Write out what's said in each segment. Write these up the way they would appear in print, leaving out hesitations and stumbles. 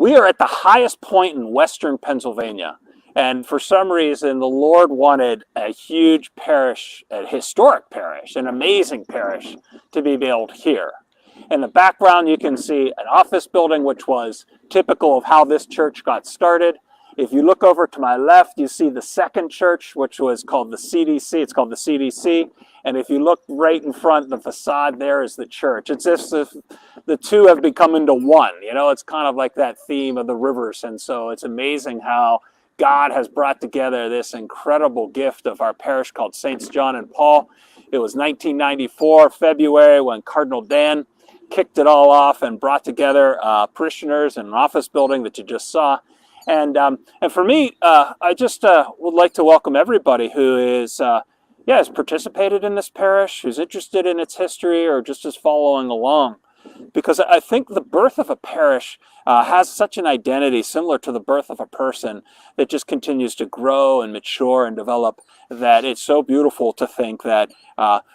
We are at the highest point in western Pennsylvania. And for some reason, the Lord wanted a huge parish, a historic parish, an amazing parish to be built here. In the background, you can see an office building, which was typical of how this church got started. If you look over to my left, you see the second church, which was called the CDC. It's called the CDC. And if you look right in front, the facade there is the church. It's as if the two have become into one. You know, it's kind of like that theme of the rivers. And so it's amazing how God has brought together this incredible gift of our parish called Saints John and Paul. It was 1994, February, when Cardinal Dan kicked it all off and brought together parishioners in an office building that you just saw. And for me, I just would like to welcome everybody who is has participated in this parish, who's interested in its history, or just is following along. Because I think the birth of a parish has such an identity similar to the birth of a person that just continues to grow and mature and develop, that it's so beautiful to think that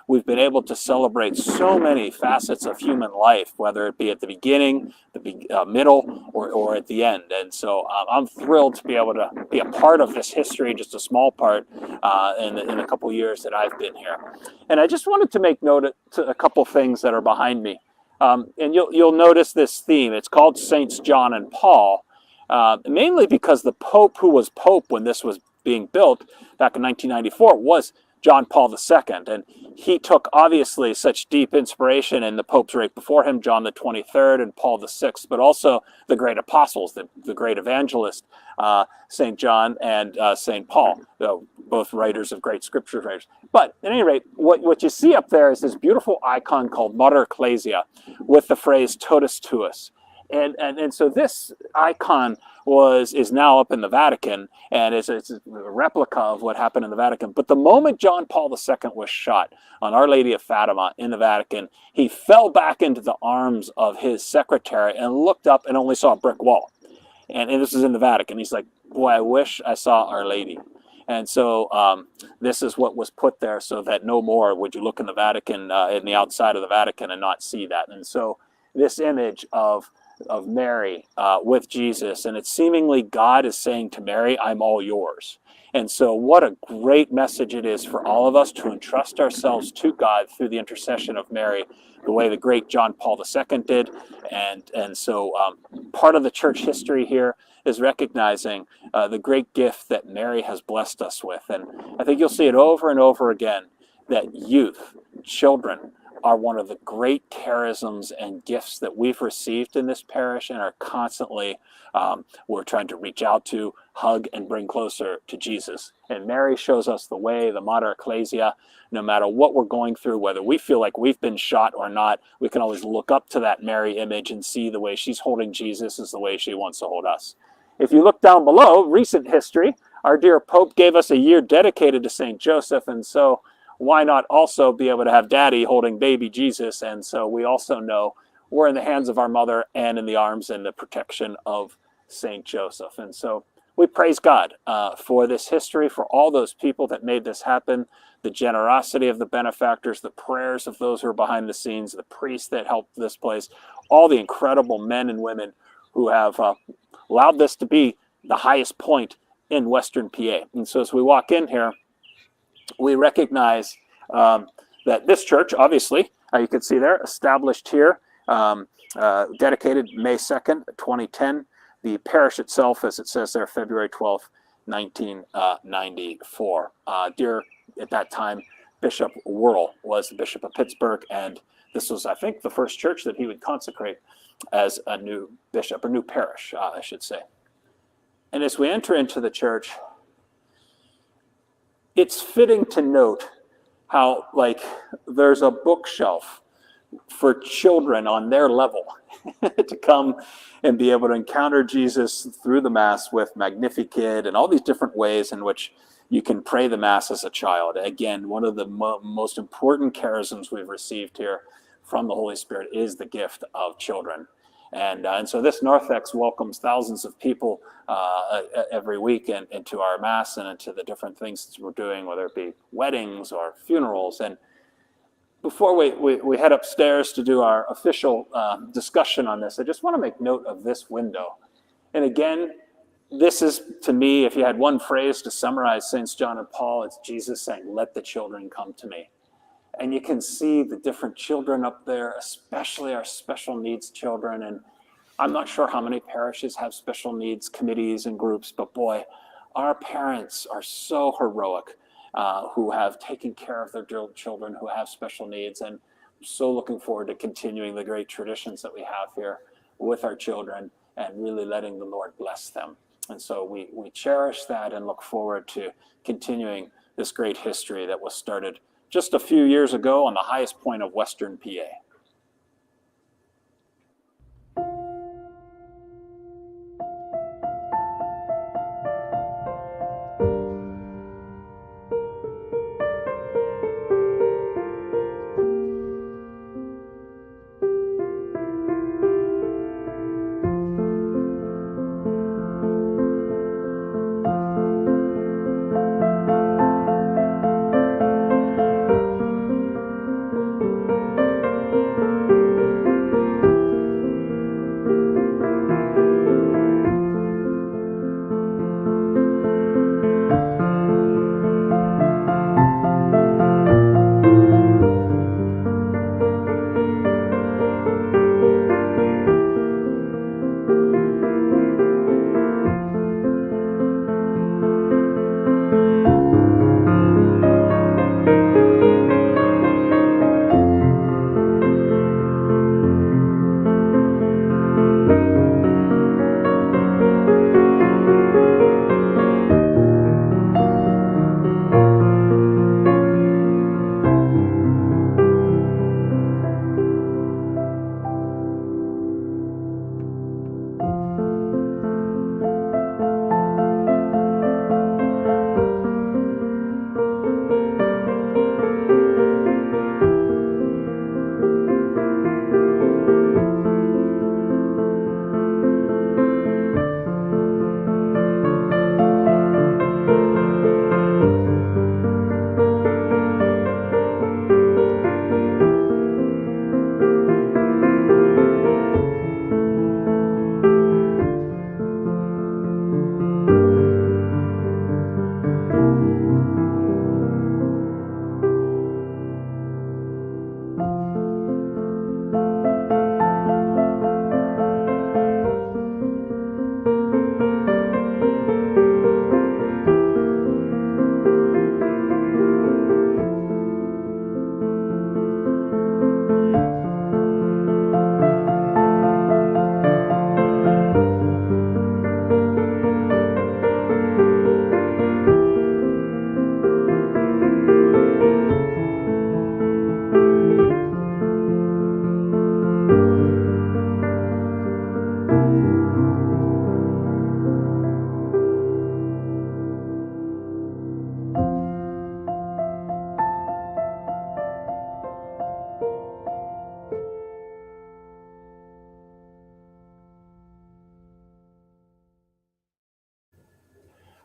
we've been able to celebrate so many facets of human life, whether it be at the beginning, the middle, or at the end. And so I'm thrilled to be able to be a part of this history, just a small part in a couple years that I've been here. And I just wanted to make note to a couple things that are behind me. And you'll notice this theme. It's called Saints John and Paul, mainly because the Pope who was Pope when this was being built back in 1994 was John Paul II. And he took obviously such deep inspiration in the popes right before him, John the 23rd and Paul VI, but also the great apostles, the great evangelist, St. John and St. Paul, both writers of great scripture writers. But at any rate, what you see up there is this beautiful icon called Mater Ecclesia with the phrase totus tuus. And so this icon is now up in the Vatican, and it's a replica of what happened in the Vatican. But the moment John Paul II was shot on Our Lady of Fatima in the Vatican, he fell back into the arms of his secretary and looked up and only saw a brick wall. And this is in the Vatican. He's like, boy, I wish I saw Our Lady. And so this is what was put there so that no more would you look in the Vatican, in the outside of the Vatican, and not see that. And so this image of Mary with Jesus, and it's seemingly God is saying to Mary, I'm all yours. And so what a great message it is for all of us to entrust ourselves to God through the intercession of Mary, the way the great John Paul II did. And so part of the church history here is recognizing the great gift that Mary has blessed us with. And I think you'll see it over and over again, that youth, children, are one of the great charisms and gifts that we've received in this parish, and are constantly we're trying to reach out to, hug, and bring closer to Jesus. And Mary shows us the way, the Mater Ecclesia. No matter what we're going through, whether we feel like we've been shot or not, we can always look up to that Mary image and see the way she's holding Jesus is the way she wants to hold us. If you look down below, recent history, our dear Pope gave us a year dedicated to St. Joseph, and so why not also be able to have Daddy holding baby Jesus? And so we also know we're in the hands of our mother and in the arms and the protection of St. Joseph. And so we praise God for this history, for all those people that made this happen, the generosity of the benefactors, the prayers of those who are behind the scenes, the priests that helped this place, all the incredible men and women who have allowed this to be the highest point in Western PA. And so as we walk in here, we recognize that this church, obviously, you can see there, established here, dedicated May 2nd, 2010. The parish itself, as it says there, February 12th, 1994. Dear, at that time, Bishop Whirl was the Bishop of Pittsburgh, and this was, I think, the first church that he would consecrate as a new bishop, or new parish, I should say. And as we enter into the church, it's fitting to note how, like, there's a bookshelf for children on their level to come and be able to encounter Jesus through the Mass with Magnificat and all these different ways in which you can pray the Mass as a child. Again, one of the most important charisms we've received here from the Holy Spirit is the gift of children. And so this narthex welcomes thousands of people every week into our Mass and into the different things that we're doing, whether it be weddings or funerals. And before we head upstairs to do our official discussion on this, I just want to make note of this window. And again, this is, to me, if you had one phrase to summarize Saints John and Paul, it's Jesus saying, let the children come to me. And you can see the different children up there, especially our special needs children. And I'm not sure how many parishes have special needs committees and groups, but boy, our parents are so heroic who have taken care of their children who have special needs. And I'm so looking forward to continuing the great traditions that we have here with our children and really letting the Lord bless them. And so we cherish that and look forward to continuing this great history that was started just a few years ago on the highest point of Western PA.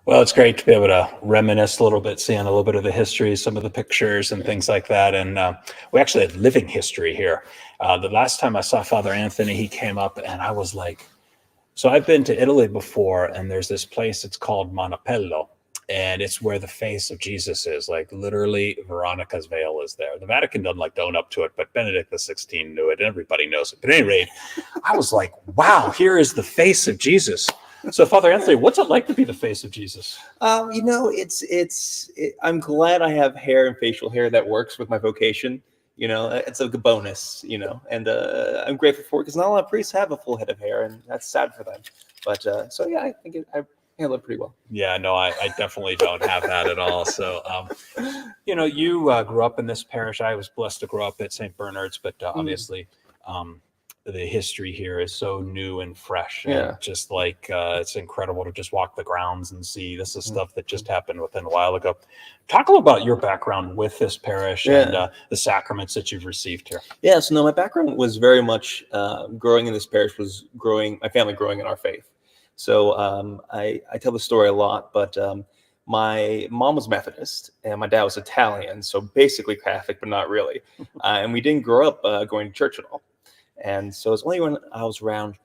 Well, it's great to be able to reminisce a little bit, seeing a little bit of the history, some of the pictures and things like that. And we actually had living history here. The last time I saw Father Anthony, he came up and I was like, so I've been to Italy before, and there's this place, it's called Montepello, and it's where the face of Jesus is. Like literally Veronica's veil is there. The Vatican doesn't like to own up to it, but Benedict XVI knew it, and everybody knows it. But at any rate, I was like, wow, here is the face of Jesus. So, Father Anthony, what's it like to be the face of Jesus? I'm glad I have hair and facial hair that works with my vocation. It's a bonus, and I'm grateful for it because not a lot of priests have a full head of hair, and that's sad for them. But I think I handle it pretty well. Yeah, no, I definitely don't have that at all. So, you grew up in this parish. I was blessed to grow up at St. Bernard's, but obviously, the history here is so new and fresh. Yeah. And just like it's incredible to just walk the grounds and see this is stuff that just happened within a while ago. Talk a little about your background with this parish and the sacraments that you've received here. Yeah, so no, my background was very much growing in this parish was my family growing in our faith. So I tell the story a lot, but my mom was Methodist and my dad was Italian, so basically Catholic, but not really. And we didn't grow up going to church at all. And so it's only when I was around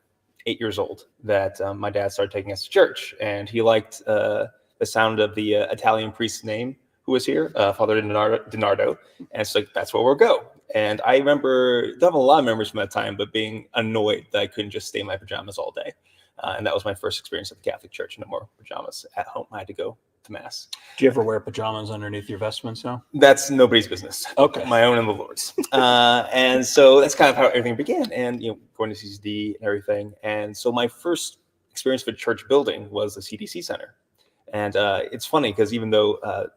8 years old that my dad started taking us to church, and he liked the sound of the Italian priest's name who was here, Father DiNardo, and it's like, that's where we'll go. And I remember, don't have a lot of memories from that time, but being annoyed that I couldn't just stay in my pajamas all day. And that was my first experience at the Catholic Church. No more pajamas at home. I had to go to Mass. Do you ever wear pajamas underneath your vestments now? That's nobody's business. Okay. My own and the Lord's. And so that's kind of how everything began, and going to CCD and everything. And so my first experience with church building was the CDC Center. And it's funny because even though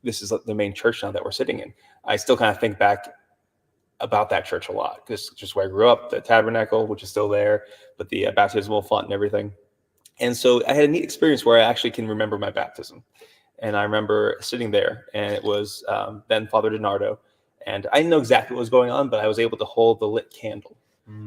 this is the main church now that we're sitting in, I still kind of think back about that church a lot, because just where I grew up, the tabernacle, which is still there, but the baptismal font and everything. And so I had a neat experience where I actually can remember my baptism. And I remember sitting there, and it was then Father DiNardo, and I didn't know exactly what was going on, but I was able to hold the lit candle,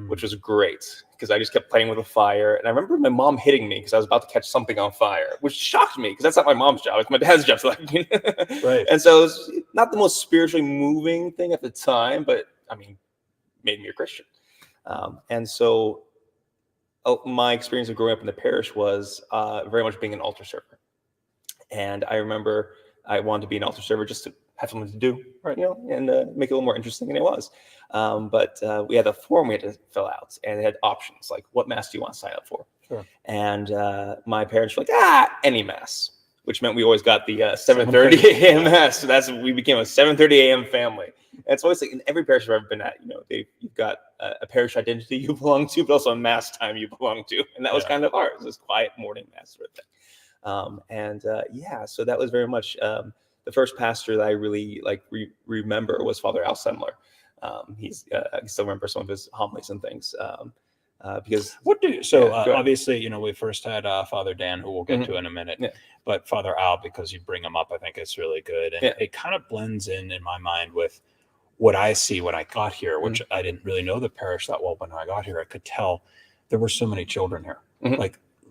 which was great, because I just kept playing with the fire. And I remember my mom hitting me because I was about to catch something on fire, which shocked me, because that's not my mom's job. It's my dad's job. Right. And so it was not the most spiritually moving thing at the time, but I mean, made me a Christian. And so my experience of growing up in the parish was very much being an altar server. And I remember I wanted to be an altar server just to have something to do, right? And make it a little more interesting than it was. But we had a form we had to fill out, and it had options like, what Mass do you want to sign up for? Sure. And my parents were like, any Mass, which meant we always got the 7:30 a.m. Mass. So we became a 7:30 a.m. family. And it's always like in every parish I've ever been at, you've got a parish identity you belong to, but also a Mass time you belong to. And that was kind of ours, this quiet morning Mass sort of thing. So that was very much the first pastor that I really remember was Father Al Semler. I still remember some of his homilies and things. Because obviously, we first had Father Dan, who we'll get to in a minute, but Father Al, because you bring him up, I think it's really good, and it kind of blends in my mind with what I see when I got here, which I didn't really know the parish that well. When I got here, I could tell there were so many children here,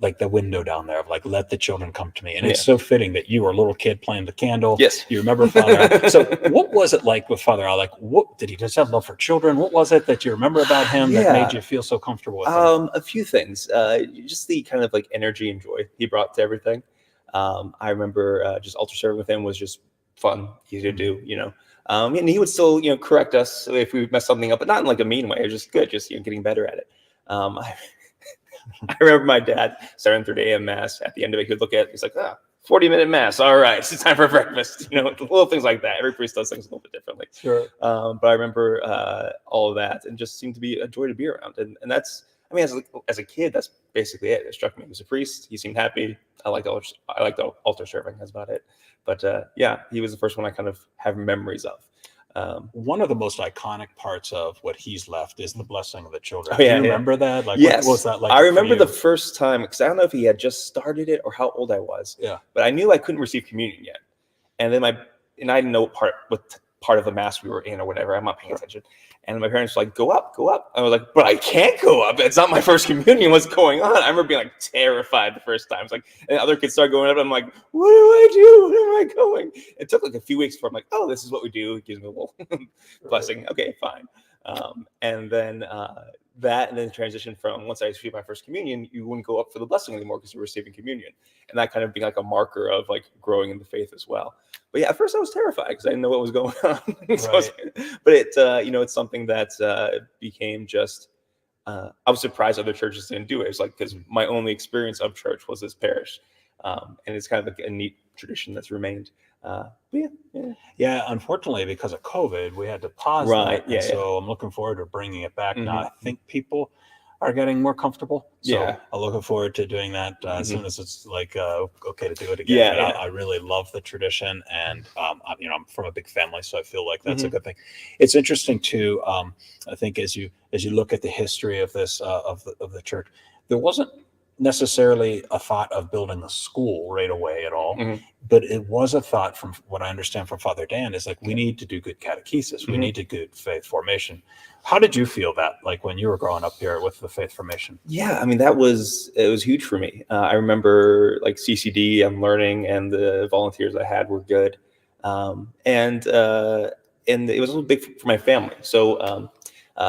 like the window down there of let the children come to me. And it's so fitting that you were a little kid playing the candle. Yes. You remember Father Al. So what was it like with Father Al? What did he just have love for children? What was it that you remember about him that made you feel so comfortable with him? A few things. Just the kind of energy and joy he brought to everything. I remember just altar serving with him was just fun, easy to do, and he would still, correct us if we messed something up, but not in a mean way. It was just good, just getting better at it. I remember my dad, 7:30 a.m. Mass. At the end of it, he would look at it. He's like, 40-minute Mass. All right, it's time for breakfast. Little things like that. Every priest does things a little bit differently. Sure. But I remember all of that, and just seemed to be a joy to be around. And that's, as a kid, that's basically it. It struck me. He was a priest. He seemed happy. I liked the altar serving. That's about it. But he was the first one I kind of have memories of. One of the most iconic parts of what he's left is the blessing of the children. Do you remember that? Yes. What was that like? I remember the first time, because I don't know if he had just started it or how old I was. Yeah. But I knew I couldn't receive communion yet. And then I didn't know what part of the Mass we were in or whatever. I'm not paying attention. And my parents were like, go up. I was like, but I can't go up. It's not my first communion. What's going on? I remember being terrified the first time. It's and other kids started going up. I'm like, what do I do? Where am I going? It took a few weeks before I'm like, oh, this is what we do. It gives me a little blessing. Okay, fine. And then transition from once I received my first communion, you wouldn't go up for the blessing anymore because you were receiving communion. And that kind of being a marker of growing in the faith as well. But at first I was terrified because I didn't know what was going on. But it's something that became just, I was surprised other churches didn't do it. It's because my only experience of church was this parish. And it's kind of a neat tradition that's remained. Unfortunately, because of COVID, we had to pause that. So I'm looking forward to bringing it back now. I think people are getting more comfortable. So I'm looking forward to doing that as soon as it's okay to do it again. I really love the tradition, and I'm from a big family, so I feel like that's a good thing. It's interesting too. I think as you look at the history of this of the church, there wasn't necessarily a thought of building a school right away at all, but it was a thought, from what I understand from Father Dan, is we need to do good catechesis, we need to do good faith formation. How did you feel that when you were growing up here with the faith formation? It was huge for me. I remember CCD I'm learning, and the volunteers I had were good, and it was a little big for my family. So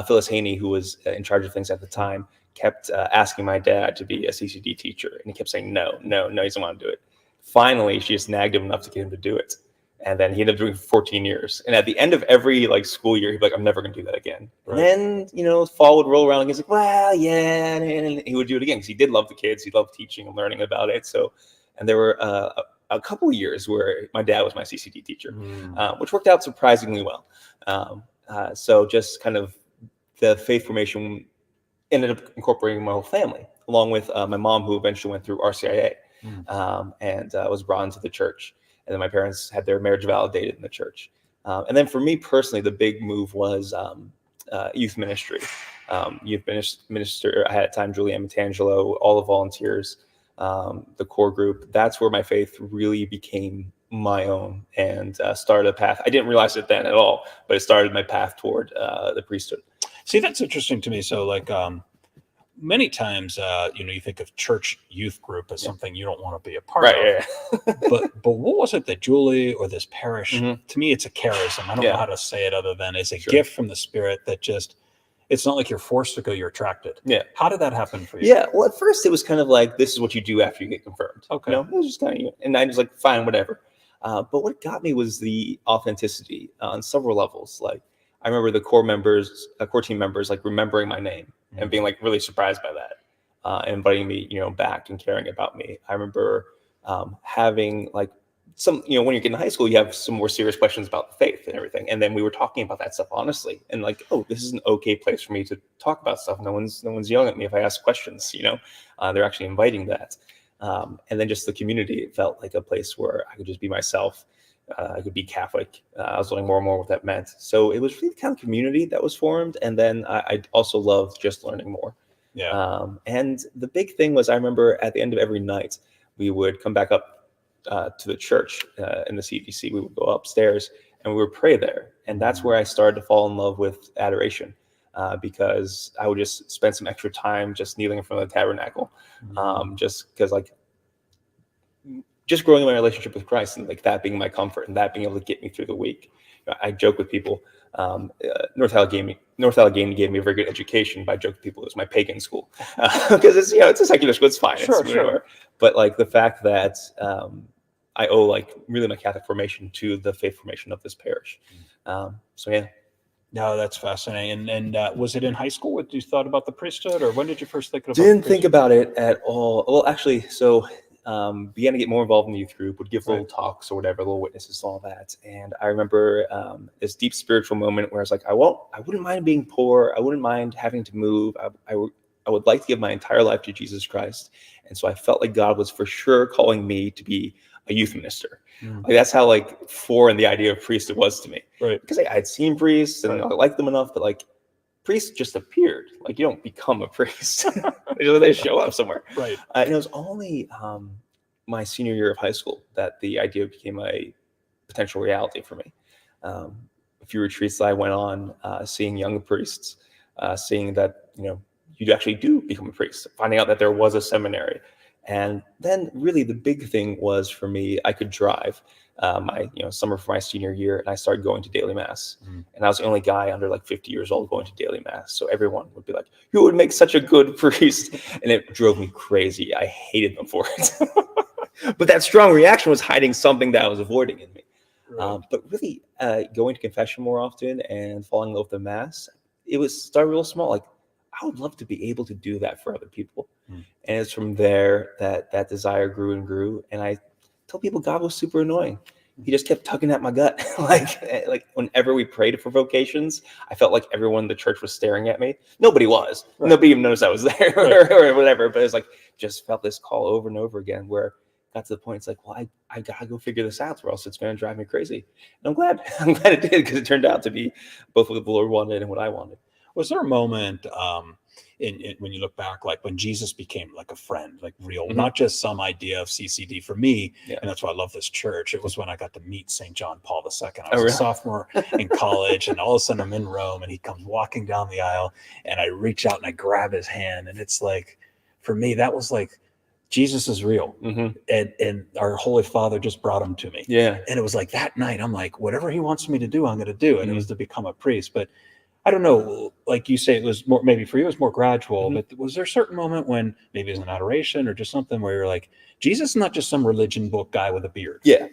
Phyllis Haney, who was in charge of things at the time, kept asking my dad to be a CCD teacher, and he kept saying no, no, no, he doesn't want to do it. Finally, she just nagged him enough to get him to do it. And then he ended up doing it for 14 years. And at the end of every like school year, he'd be like, I'm never going to do that again. Right. And then, fall would roll around and he's like, well, yeah. And he would do it again because he did love the kids. He loved teaching and learning about it. So, and there were a couple of years where my dad was my CCD teacher, which worked out surprisingly well. So just kind of the faith formation ended up incorporating my whole family, along with my mom, who eventually went through RCIA and was brought into the church. And then my parents had their marriage validated in the church. And then for me personally, the big move was youth ministry. Youth minister, I had at the time Julianne Matangelo, all the volunteers, the core group. That's where my faith really became my own and started a path. I didn't realize it then at all, but it started my path toward the priesthood. See, that's interesting to me. So like many times, you think of church youth group as something you don't want to be a part of. Yeah. but what was it that Julie or this parish, to me, it's a charism. I don't know how to say it other than it's a gift from the Spirit that just, it's not like you're forced to go, you're attracted. Yeah. How did that happen for you? Yeah. Well, at first it was kind of like, this is what you do after you get confirmed. Okay. It was just kind of, and I was like, fine, whatever. But what got me was the authenticity on several levels. Like, I remember the core team members, like remembering my name and being like really surprised by that, and inviting me, back and caring about me. I remember having like some, when you get in high school, you have some more serious questions about the faith and everything. And then we were talking about that stuff honestly, and like, oh, this is an okay place for me to talk about stuff. No one's yelling at me if I ask questions. They're actually inviting that. And then just the community, it felt like a place where I could just be myself. I could be Catholic. I was learning more and more what that meant. So it was really the kind of community that was formed. And then I also loved just learning more. Yeah. And the big thing was, I remember at the end of every night, we would come back up to the church in the CDC. We would go upstairs and we would pray there. And that's where I started to fall in love with adoration, because I would just spend some extra time just kneeling in front of the tabernacle, just because just growing in my relationship with Christ and like that being my comfort and that being able to get me through the week. I joke with people. North Allegheny gave me a very good education, but I joke with people it was my pagan school, because it's it's a secular school. It's fine. Sure. But like the fact that I owe like really my Catholic formation to the faith formation of this parish. So yeah. No, that's fascinating. And was it in high school what you thought about the priesthood, or when did you first think about Didn't think about it at all. Well, actually, so began to get more involved in the youth group, would give little talks or whatever, little witnesses, all that. And I remember this deep spiritual moment where I was like, I wouldn't mind being poor. I wouldn't mind having to move. I would like to give my entire life to Jesus Christ. And so I felt like God was for sure calling me to be a youth minister. Like that's how like foreign the idea of priesthood was to me. Right. Because I had seen priests and I liked them enough, but like priests just appeared. Like you don't become a priest. They show up somewhere. Right. And it was only my senior year of high school that the idea became a potential reality for me. A few retreats that I went on, seeing young priests, seeing that, you actually do become a priest, finding out that there was a seminary. And then really the big thing was for me, I could drive my summer for my senior year, and I started going to daily mass. And I was the only guy under like 50 years old going to daily mass. So everyone would be like, you would make such a good priest. And it drove me crazy. I hated them for it. But that strong reaction was hiding something that I was avoiding in me. Right. But really going to confession more often and falling in love with the mass, it started real small. Like, I would love to be able to do that for other people. And it's from there that desire grew and grew. And I tell people God was super annoying. He just kept tugging at my gut. like whenever we prayed for vocations, I felt like everyone in the church was staring at me. Nobody was. Right. Nobody even noticed I was there or whatever. But it's like, just felt this call over and over again where got to the point, it's like, well, I gotta go figure this out or else it's going to drive me crazy. And I'm glad it did, because it turned out to be both what the Lord wanted and what I wanted. Was there a moment when you look back, like when Jesus became like a friend, like real, not just some idea of CCD for me, and that's why I love this church. It was when I got to meet St. John Paul II. I was a sophomore in college, and all of a sudden I'm in Rome, and he comes walking down the aisle, and I reach out and I grab his hand, and it's like, for me, that was like, Jesus is real, and our Holy Father just brought him to me. And it was like that night, I'm like, whatever he wants me to do, I'm going to do, and it was to become a priest. But I don't know, like you say, it was more, maybe for you, it was more gradual, Mhm. but was there a certain moment when maybe it was an adoration or just something where you're like, Jesus is not just some religion book guy with a beard? Yeah,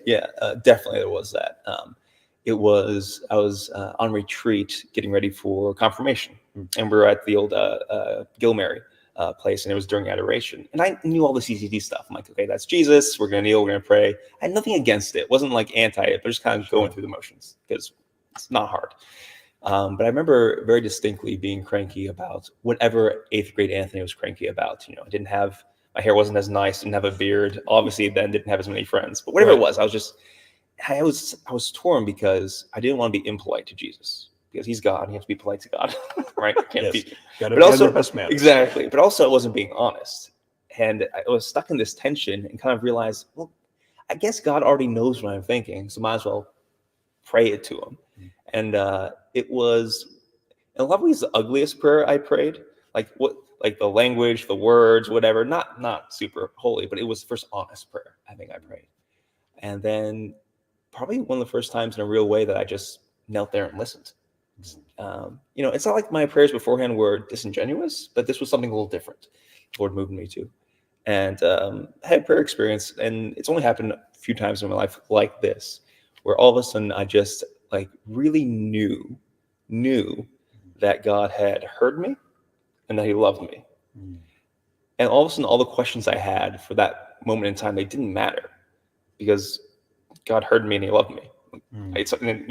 definitely there was that. I was on retreat getting ready for confirmation, and we were at the old Gilmary place, and it was during adoration. And I knew all the CCD stuff. I'm like, okay, that's Jesus. We're gonna kneel. We're gonna pray. I had nothing against it. It wasn't like anti it, but just kind of going through the motions because it's not hard. But I remember very distinctly being cranky about whatever eighth grade Anthony was cranky about. I didn't have my hair wasn't as nice, didn't have a beard. Obviously, then didn't have as many friends. But whatever it was, I was torn because I didn't want to be impolite to Jesus because he's God. And you have to be polite to God, right? Yes. Be. Gotta But be on also your best man. exactly. But also, I wasn't being honest, and I was stuck in this tension and kind of realized, well, I guess God already knows what I'm thinking, so might as well pray it to him. And it was in a lot of ways the ugliest prayer I prayed. Like the language, the words, whatever, not super holy, but it was the first honest prayer I think I prayed. And then probably one of the first times in a real way that I just knelt there and listened. It's not like my prayers beforehand were disingenuous, but this was something a little different. The Lord moved me to. And I had a prayer experience, and it's only happened a few times in my life like this, where all of a sudden I just like really knew that God had heard me and that he loved me. And all of a sudden, all the questions I had for that moment in time, they didn't matter because God heard me and he loved me. It's something,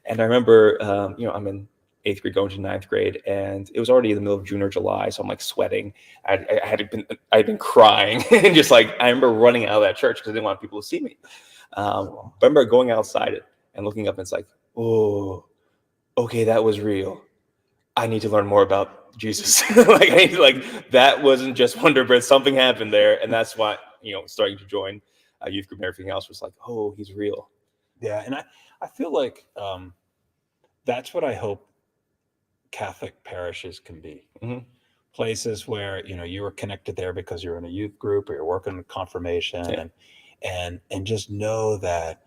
and I remember, I'm in eighth grade going to ninth grade, and it was already in the middle of June or July. So I'm like sweating. I had been crying and just like, I remember running out of that church because I didn't want people to see me. I remember going outside and looking up and it's like, oh, okay, that was real. I need to learn more about Jesus. That wasn't just Wonder Bread. Something happened there. And that's why, starting to join a youth group and everything else was like, oh, he's real. Yeah. And I feel like that's what I hope Catholic parishes can be. Mm-hmm. Places where, you were connected there because you're in a youth group or you're working with confirmation and just know that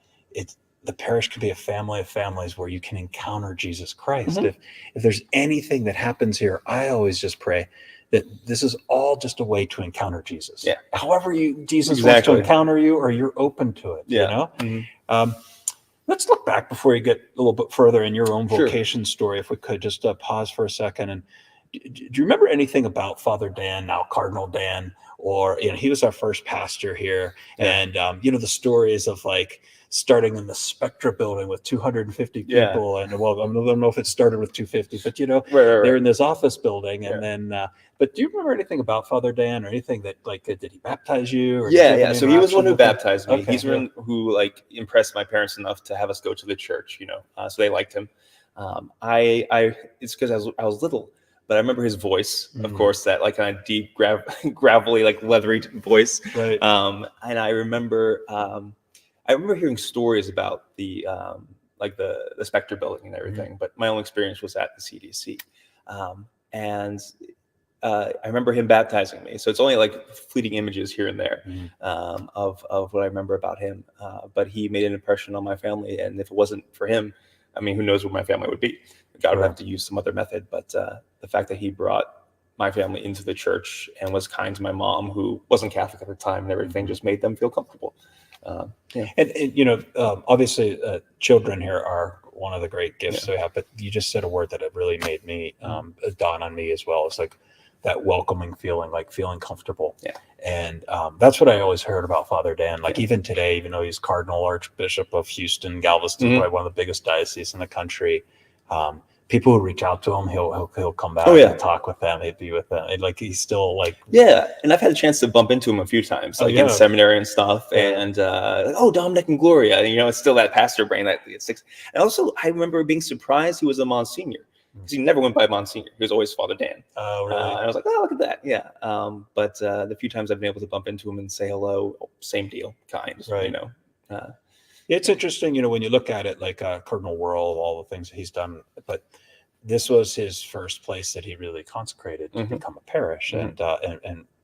the parish could be a family of families where you can encounter Jesus Christ. Mm-hmm. If there's anything that happens here, I always just pray that this is all just a way to encounter Jesus. Yeah. However Jesus wants to encounter you, or you're open to it. Mm-hmm. Let's look back before you get a little bit further in your own vocation story, if we could just pause for a second. And do you remember anything about Father Dan, now Cardinal Dan? Or, he was our first pastor here. And, the stories of like starting in the Spectra building with 250 people. And well, I don't know if it started with 250, but, they're in this office building. And then, but do you remember anything about Father Dan or anything that like, did he baptize you? Or So he was the one who baptized me. Okay, He's the one who like impressed my parents enough to have us go to the church, so they liked him. It's because I was little. But I remember his voice, of course, that like kind of deep, gravelly, like leathery voice. Right. And I remember hearing stories about the Spectre building and everything. But my own experience was at the CDC, and I remember him baptizing me. So it's only like fleeting images here and there of what I remember about him. But he made an impression on my family, and if it wasn't for him, I mean, who knows what my family would be? God would have to use some other method. But the fact that he brought my family into the church and was kind to my mom, who wasn't Catholic at the time, and everything just made them feel comfortable. And obviously, children here are one of the great gifts we have. But you just said a word that it really made me dawn on me as well. It's like that welcoming feeling, like feeling comfortable. Yeah. And that's what I always heard about Father Dan. Like even today, even though he's Cardinal Archbishop of Houston, Galveston, probably one of the biggest dioceses in the country. People who reach out to him, he'll come back and talk with them. He'd be with them. And like he's still like and I've had a chance to bump into him a few times, like in seminary and stuff. And Dominic and Gloria, it's still that pastor brain that it sticks. And also, I remember being surprised he was a Monsignor because he never went by Monsignor. He was always Father Dan. Oh, really? And I was like, oh, look at that, But the few times I've been able to bump into him and say hello, same deal, kind, right? It's interesting, when you look at it, like Cardinal World, all the things that he's done, but this was his first place that he really consecrated to become a parish. And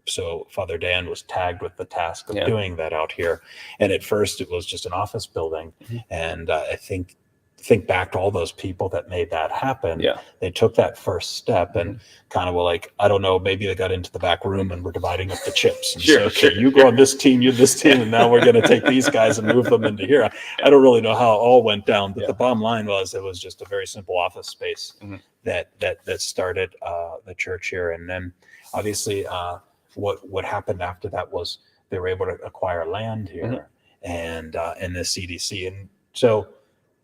so Father Dan was tagged with the task of doing that out here. And at first it was just an office building. And I think think back to all those people that made that happen. Yeah. They took that first step and kind of were like, I don't know, maybe they got into the back room and were dividing up the chips and say, okay, you go on this team, you this team, and now we're going to take these guys and move them into here. I don't really know how it all went down, but the bottom line was it was just a very simple office space that started the church here. And then obviously what happened after that was they were able to acquire land here and the CDC. And so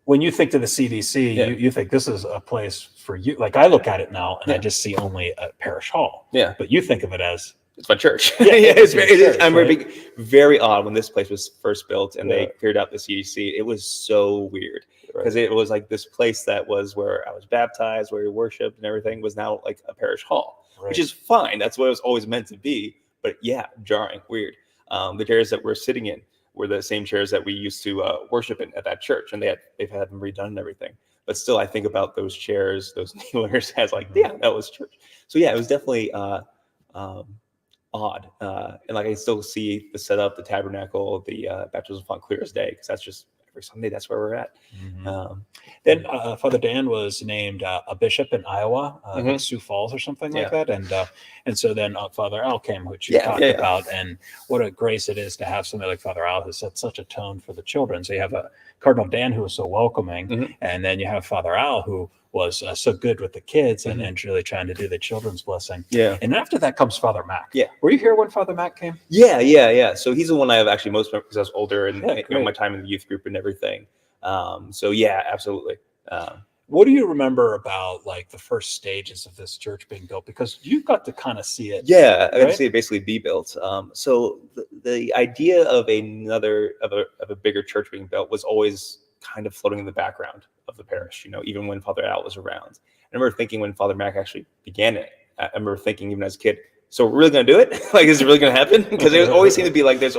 when you think to the CDC, you think this is a place for you. Like I look at it now and I just see only a parish hall. Yeah. But you think of it as it's my church. I'm very odd when this place was first built and they cleared out the CDC. It was so weird because it was like this place that was where I was baptized, where we worshipped and everything was now like a parish hall, which is fine. That's what it was always meant to be. But yeah, jarring, weird. The chairs that we're sitting in were the same chairs that we used to worship in at that church, and they've had them redone and everything. But still, I think about those chairs, those kneelers, as like, yeah, that was church. So yeah, it was definitely odd, and like I still see the setup, the tabernacle, the baptism font clear as day, because that's just every Sunday. That's where we're at. Then Father Dan was named a bishop in Iowa, Sioux Falls or something like that, and so then Father Al came, which you talked about, and what a grace it is to have somebody like Father Al who set such a tone for the children. So you have a Cardinal Dan who was so welcoming, and then you have Father Al who was so good with the kids and really trying to do the children's blessing. Yeah. And after that comes Father Mac. Yeah. Were you here when Father Mac came? Yeah. So he's the one I have actually most remember because I was older and my time in the youth group and everything. So yeah, absolutely. What do you remember about like the first stages of this church being built? Because you got to kind of see it. Yeah, I got to see it basically be built. So the idea of a bigger church being built was always kind of floating in the background of the parish, even when Father Al was around. I remember thinking when Father Mac actually began it, I remember thinking even as a kid, so we're really going to do it? Like, is it really going to happen? Because it always seemed to be like there's,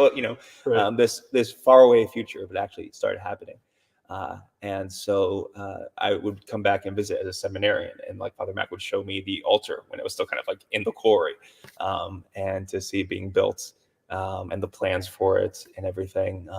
this faraway future, but actually it started happening. And so I would come back and visit as a seminarian, and like Father Mac would show me the altar when it was still kind of like in the quarry, and to see it being built. And the plans for it and everything.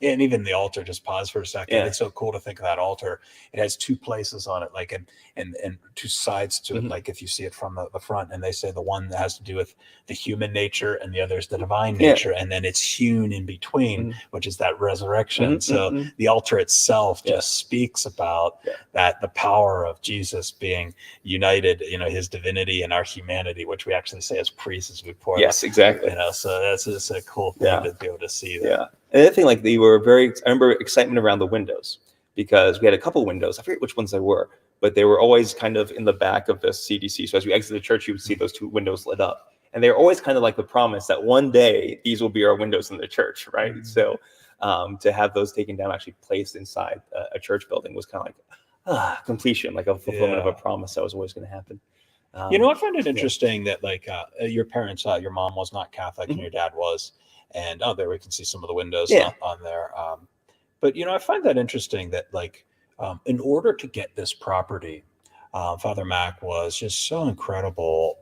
And even the altar, just pause for a second. Yeah. It's so cool to think of that altar. It has two places on it, like and two sides to it, like if you see it from the front, and they say the one that has to do with the human nature and the other is the divine nature. And then it's hewn in between, which is that resurrection. So the altar itself just speaks about that, the power of Jesus being united, his divinity and our humanity, which we actually say as priests as we pour. Yes, exactly. So that's just a cool thing to be able to see that. Yeah. And the thing, like I remember excitement around the windows, because we had a couple windows. I forget which ones they were, but they were always kind of in the back of the CDC. So as we exited the church, you would see those two windows lit up. And they were always kind of like the promise that one day these will be our windows in the church, right? So to have those taken down, actually placed inside a church building was kind of like completion, like a fulfillment of a promise that was always going to happen. I find it interesting that like your parents, your mom was not Catholic and your dad was, and there we can see some of the windows on there. But I find that interesting that like in order to get this property, Father Mac was just so incredible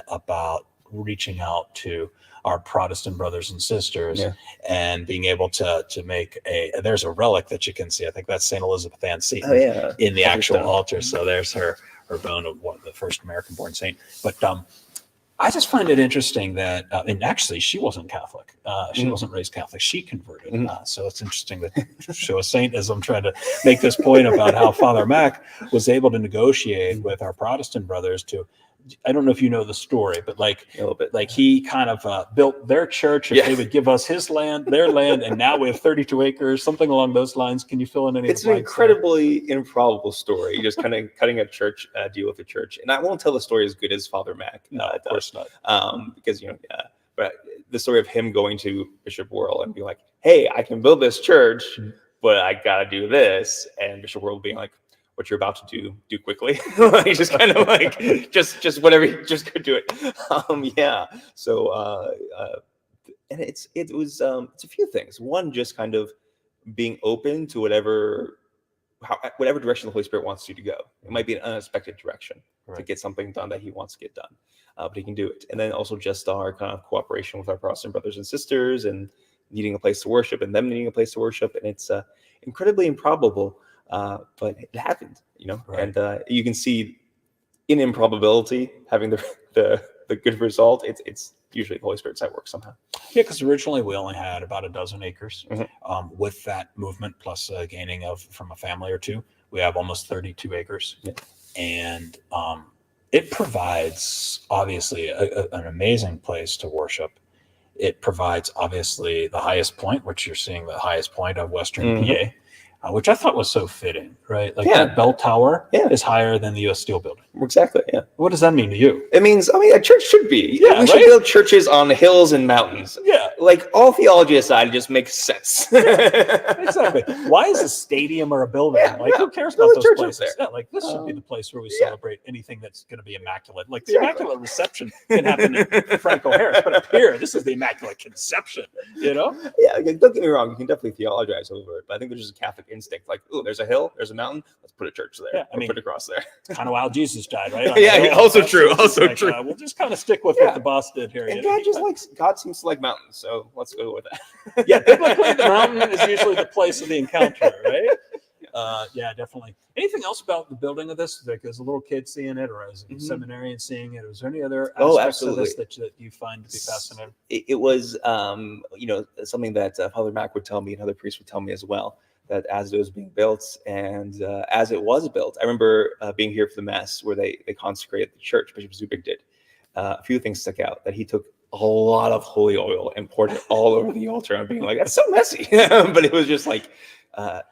about reaching out to our Protestant brothers and sisters and being able to make there's a relic that you can see. I think that's St. Elizabeth Ann Seton in the actual altar. So there's her bone of the first American-born saint. But I just find it interesting that, and actually she wasn't Catholic. She wasn't raised Catholic. She converted. So it's interesting that show a saint, as I'm trying to make this point about how Father Mac was able to negotiate with our Protestant brothers to, I don't know if you know the story, but like a little bit, like he kind of built their church if they would give us his land, their land, and now we have 32 acres, something along those lines. Can you fill in any? It's an incredibly improbable story. Just kind of cutting a church deal with a church, and I won't tell the story as good as Father Mac. No, of course not. Because but the story of him going to Bishop Worrell and being like, "Hey, I can build this church, but I gotta do this," and Bishop Worrell being like, "What you're about to do quickly." He's just kind of like, just whatever, just go do it. So, and it's a few things. One, just kind of being open to whatever direction the Holy Spirit wants you to go. It might be an unexpected direction to get something done that he wants to get done, but he can do it. And then also just our kind of cooperation with our Protestant brothers and sisters and needing a place to worship and them needing a place to worship. And it's incredibly improbable. but it happened, Right. and you can see in improbability having the good result. It's usually the Holy Spirit's at work somehow. Yeah, because originally we only had about a dozen acres. Mhm. With that movement plus gaining from a family or two, we have almost 32 acres. Yeah. And it provides obviously an amazing place to worship. It provides obviously the highest point, which you're seeing the highest point of Western Mhm. PA, which I thought was so fitting, right? Like Yeah. that bell tower Yeah. is higher than the U.S. Steel building. Exactly. Yeah. What does that mean to you? It means, a church should be. Yeah, we should right? build churches on hills and mountains. Yeah, Like, all theology aside, it just makes sense. exactly. Why is a stadium or a building? Yeah, Like, yeah. who cares Build about a those church up places? there. Yeah, like this should be the place where we yeah. celebrate anything that's going to be immaculate. Like the Exactly. Immaculate Reception can happen in Franco Harris, but up here, this is the Immaculate Conception. Yeah, don't get me wrong. You can definitely theologize over it, but I think there's just a Catholic instinct. Like, oh, there's a hill, there's a mountain. Let's put a church there. Yeah, put a cross there. Kind of wild Jesus died, right? Yeah, also true. Also true. We'll just kind of stick with Yeah. what the boss did here. And God seems to like mountains, so let's go with that. Yeah, biblically, the mountain is usually the place of the encounter, right? Yeah, definitely. Anything else about the building of this? Like, as a little kid seeing it, or as a seminarian seeing it, was there any other aspects of this that you find to be fascinating? It was, something that Father Mac would tell me, and other priests would tell me as well, that as it was being built and as it was built, I remember being here for the Mass where they consecrated the church. Bishop Zubik did. A few things stuck out, that he took a lot of holy oil and poured it all over the altar. I'm being like, that's so messy. But it was just like,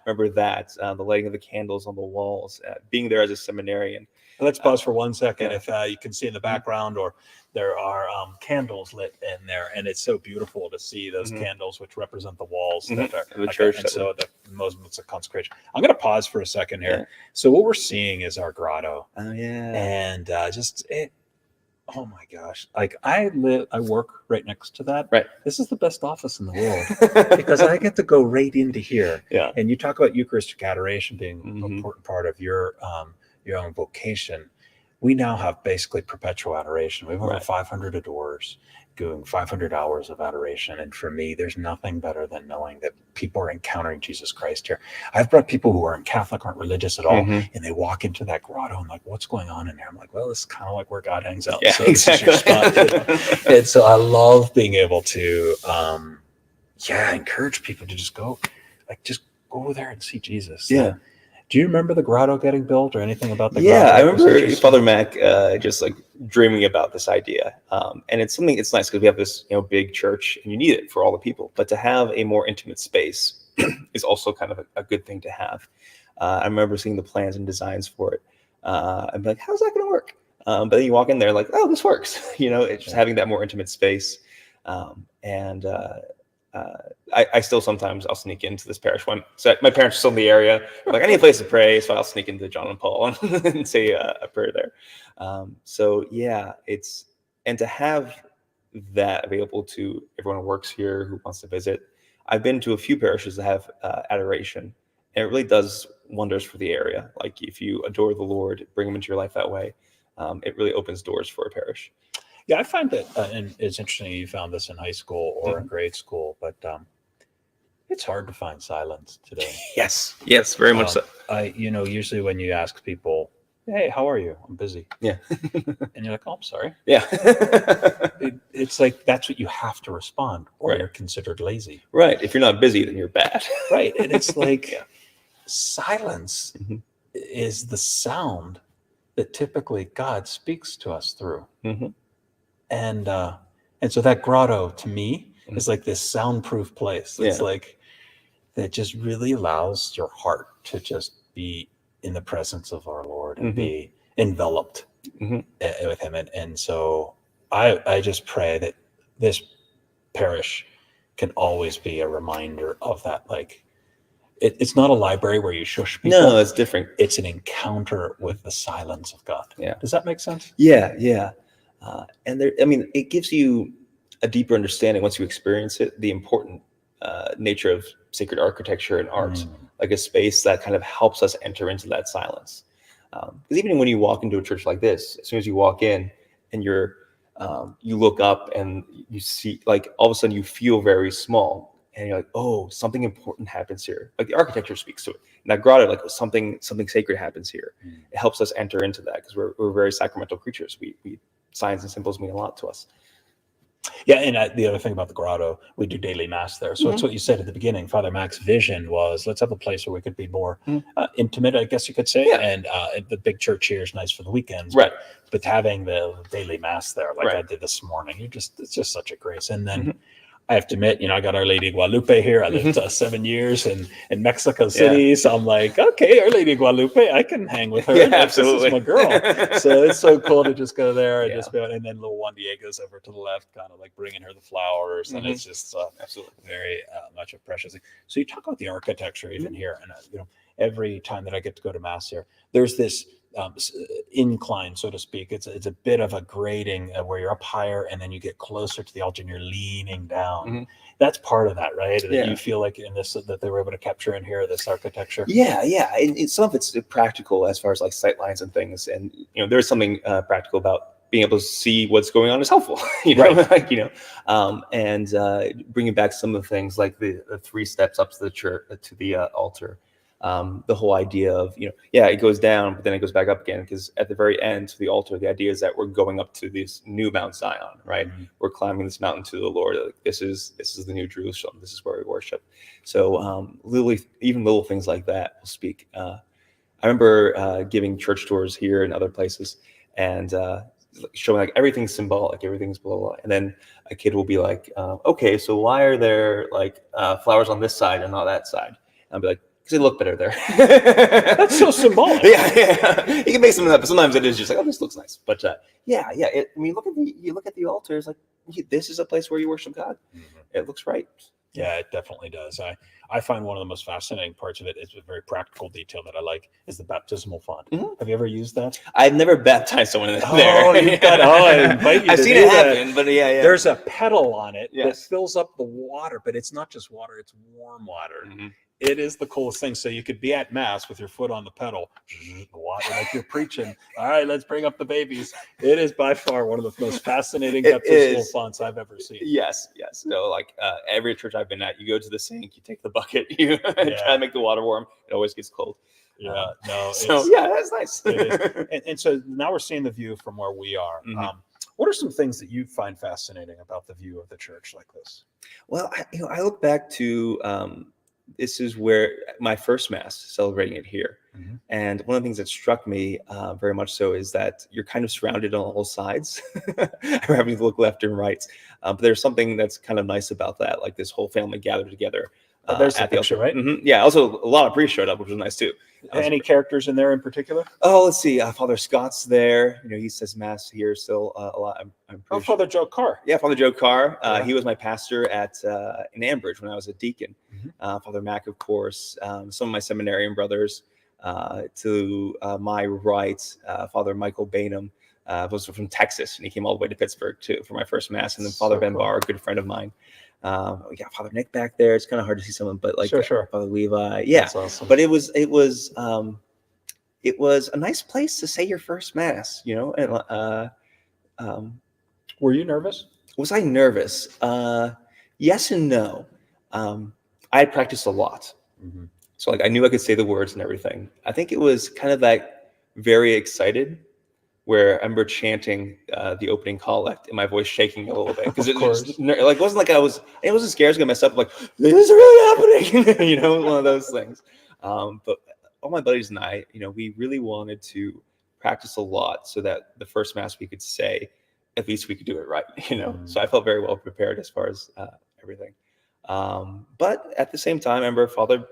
remember that, the lighting of the candles on the walls, being there as a seminarian. Let's pause for 1 second. Yeah. If you can see in the background, or there are candles lit in there, and it's so beautiful to see those candles, which represent the walls that are the church. And so the moments of consecration. I'm going to pause for a second here. Yeah. So what we're seeing is our grotto, Oh yeah. and oh my gosh! Like I work right next to that. Right. This is the best office in the world because I get to go right into here. Yeah. And you talk about Eucharistic adoration being an Mhm. important part of your own vocation. We now have basically perpetual adoration. We have over Right. 500 adorers doing 500 hours of adoration. And for me, there's nothing better than knowing that people are encountering Jesus Christ here. I've brought people who aren't Catholic, aren't religious at all, Mhm. and they walk into that grotto and like, what's going on in there? I'm like, well, this is kind of like where God hangs out. Yeah, So this is your exactly. spot. And so I love being able to, encourage people to just go there and see Jesus. Yeah. Do you remember the grotto getting built or anything about the Yeah, grotto? I that was remember interesting? Father Mac just like dreaming about this idea, and it's nice because we have this big church and you need it for all the people, but to have a more intimate space is also kind of a good thing to have. I remember seeing the plans and designs for it, and be like, how's that going to work? But then you walk in there like, oh, this works. It's just having that more intimate space, and I still sometimes I'll sneak into this parish one. So my parents are still in the area. They're like, I need a place to pray, so I'll sneak into John and Paul and say a prayer there. So yeah, and to have that available to everyone who works here who wants to visit. I've been to a few parishes that have adoration, and it really does wonders for the area. Like if you adore the Lord, bring Him into your life that way, it really opens doors for a parish. Yeah, I find that, and it's interesting you found this in high school or in grade school, but it's hard to find silence today. Yes, very much so. Usually when you ask people, hey, how are you? I'm busy. Yeah. And you're like, oh, I'm sorry. Yeah. It's like, that's what you have to respond, or Right. you're considered lazy. Right. If you're not busy, then you're bad. Right. And it's like silence Mhm. is the sound that typically God speaks to us through. Mhm. And so that grotto to me is like this soundproof place. It's like that just really allows your heart to just be in the presence of our Lord and be enveloped with Him. And so I just pray that this parish can always be a reminder of that. Like it's not a library where you shush people. No, it's different. It's an encounter with the silence of God. Yeah. Does that make sense? Yeah. And it gives you a deeper understanding once you experience it, the important nature of sacred architecture and art, like a space that kind of helps us enter into that silence. Because even when you walk into a church like this, as soon as you walk in and you look up and you see, like all of a sudden you feel very small. and you're like, oh, something important happens here. Like the architecture speaks to it. And that grotto, like something sacred happens here. It helps us enter into that because we're very sacramental creatures. We signs and symbols mean a lot to us. Yeah, and the other thing about the grotto, we do daily mass there. So it's what you said at the beginning. Father Mac's vision was, let's have a place where we could be more intimate, I guess you could say. Yeah. And the big church here is nice for the weekends. Right. But having the daily mass there, like right. I did this morning, it's just such a grace. And then I have to admit, I got Our Lady of Guadalupe here. I lived 7 years in Mexico City. So I'm like, okay, Our Lady of Guadalupe, I can hang with her. Yeah, absolutely. This is my girl. So it's so cool to just go there and and then little Juan Diego's over to the left, kind of like bringing her the flowers. And it's just absolutely very much a precious thing. So you talk about the architecture even here. And, every time that I get to go to mass here, there's this incline, so to speak. It's a bit of a grading where you're up higher and then you get closer to the altar and you're leaning down. That's part of that, right? That you feel like in this, that they were able to capture in here, this architecture. Yeah. And some of it's practical as far as like sight lines and things. And, there's something practical about being able to see what's going on is helpful, and bringing back some of the things like the 3 steps up to the church, to the altar. The whole idea of, it goes down, but then it goes back up again, because at the very end to the altar, the idea is that we're going up to this new Mount Zion, right? We're climbing this mountain to the Lord. Like, this is the new Jerusalem. This is where we worship. So even little things like that will speak. I remember giving church tours here and other places, and showing like everything's symbolic, everything's blah, blah, blah. And then a kid will be like, okay, so why are there like flowers on this side and not that side? And I'll be like, because they look better there. That's so symbolic. Yeah. You can make something up, but sometimes it is just like, oh, this looks nice. But you look at the altars, like this is a place where you worship God. It looks right. Yeah, it definitely does. I find one of the most fascinating parts of it is a very practical detail that I like is the baptismal font. Have you ever used that? I've never baptized someone in there. I invite you I've to seen do it that. happen, but yeah. There's a pedal on it that Yes. fills up the water, but it's not just water, it's warm water. It is the coolest thing. So you could be at mass with your foot on the pedal, the water, like you're preaching. All right, let's bring up the babies. It is by far one of the most fascinating baptismal fonts I've ever seen. Yes. No, like every church I've been at, you go to the sink, you take the bucket, you try to make the water warm. It always gets cold. That's nice. It is. And so now we're seeing the view from where we are. What are some things that you find fascinating about the view of the church like this? Well, I look back to this is where my first mass, celebrating it here. And one of the things that struck me very much so is that you're kind of surrounded on all sides. We're having to look left and right. But there's something that's kind of nice about that, like this whole family gathered together. There's a picture, right? Yeah, also a lot of priests showed up, which was nice too. Any characters in there in particular? Oh, let's see. Father Scott's there. He says mass here still a lot. I'm pretty Father Joe Carr. Yeah, Father Joe Carr. He was my pastor in Ambridge when I was a deacon. Father Mac, of course. Some of my seminarian brothers. To my right, Father Michael Bainham was from Texas, and he came all the way to Pittsburgh for my first mass. And then Father Ben Barr, a good friend of mine. We got Father Nick back there. It's kind of hard to see someone, but like sure. Father Levi. Yeah, that's awesome. But it was a nice place to say your first mass. And were you nervous? Was I nervous? Yes and no. I had practiced a lot. So like I knew I could say the words and everything. I think it was kind of like very excited, where I remember chanting the opening collect and my voice shaking a little bit because it wasn't like it wasn't scared I was gonna mess up. Like, this is really happening, one of those things. But all my buddies and I, we really wanted to practice a lot so that the first mass we could say, at least we could do it right, So I felt very well prepared as far as everything. But at the same time, I remember Father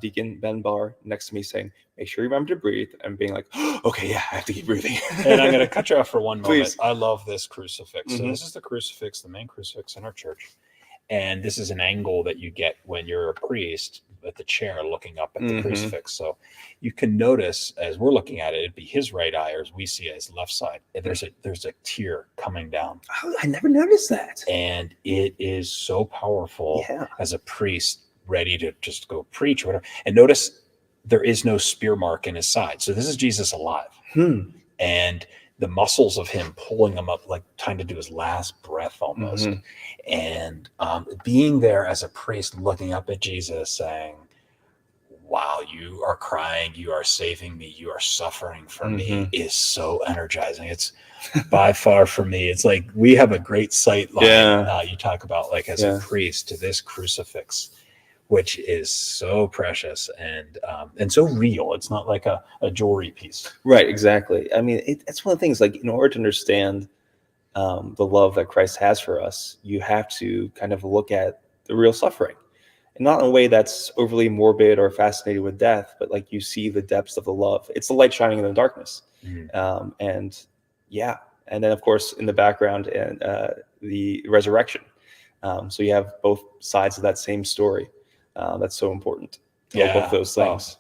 Deacon Ben Barr next to me saying, make sure you remember to breathe, and being like, okay, yeah, I have to keep breathing. And I'm going to cut you off for one moment. Please. I love this crucifix. So this is the crucifix, the main crucifix in our church. And this is an angle that you get when you're a priest at the chair looking up at the crucifix. So you can notice as we're looking at it, it'd be his right eye, or as we see it, his left side. There's a tear coming down. Oh, I never noticed that. And it is so powerful as a priest ready to just go preach or whatever. And notice there is no spear mark in his side. So this is Jesus alive. And the muscles of him pulling him up, like trying to do his last breath almost. And being there as a priest, looking up at Jesus saying, wow, you are crying, you are saving me, you are suffering for me, is so energizing. It's by far for me, it's like we have a great sight line. You talk about like as a priest to this crucifix, which is so precious and so real. It's not like a jewelry piece. Right, exactly. I mean, it's one of the things, like, in order to understand the love that Christ has for us, you have to kind of look at the real suffering. And not in a way that's overly morbid or fascinated with death, but like you see the depths of the love. It's the light shining in the darkness. And then of course in the background and the resurrection. So you have both sides of that same story. That's so important. Both those things.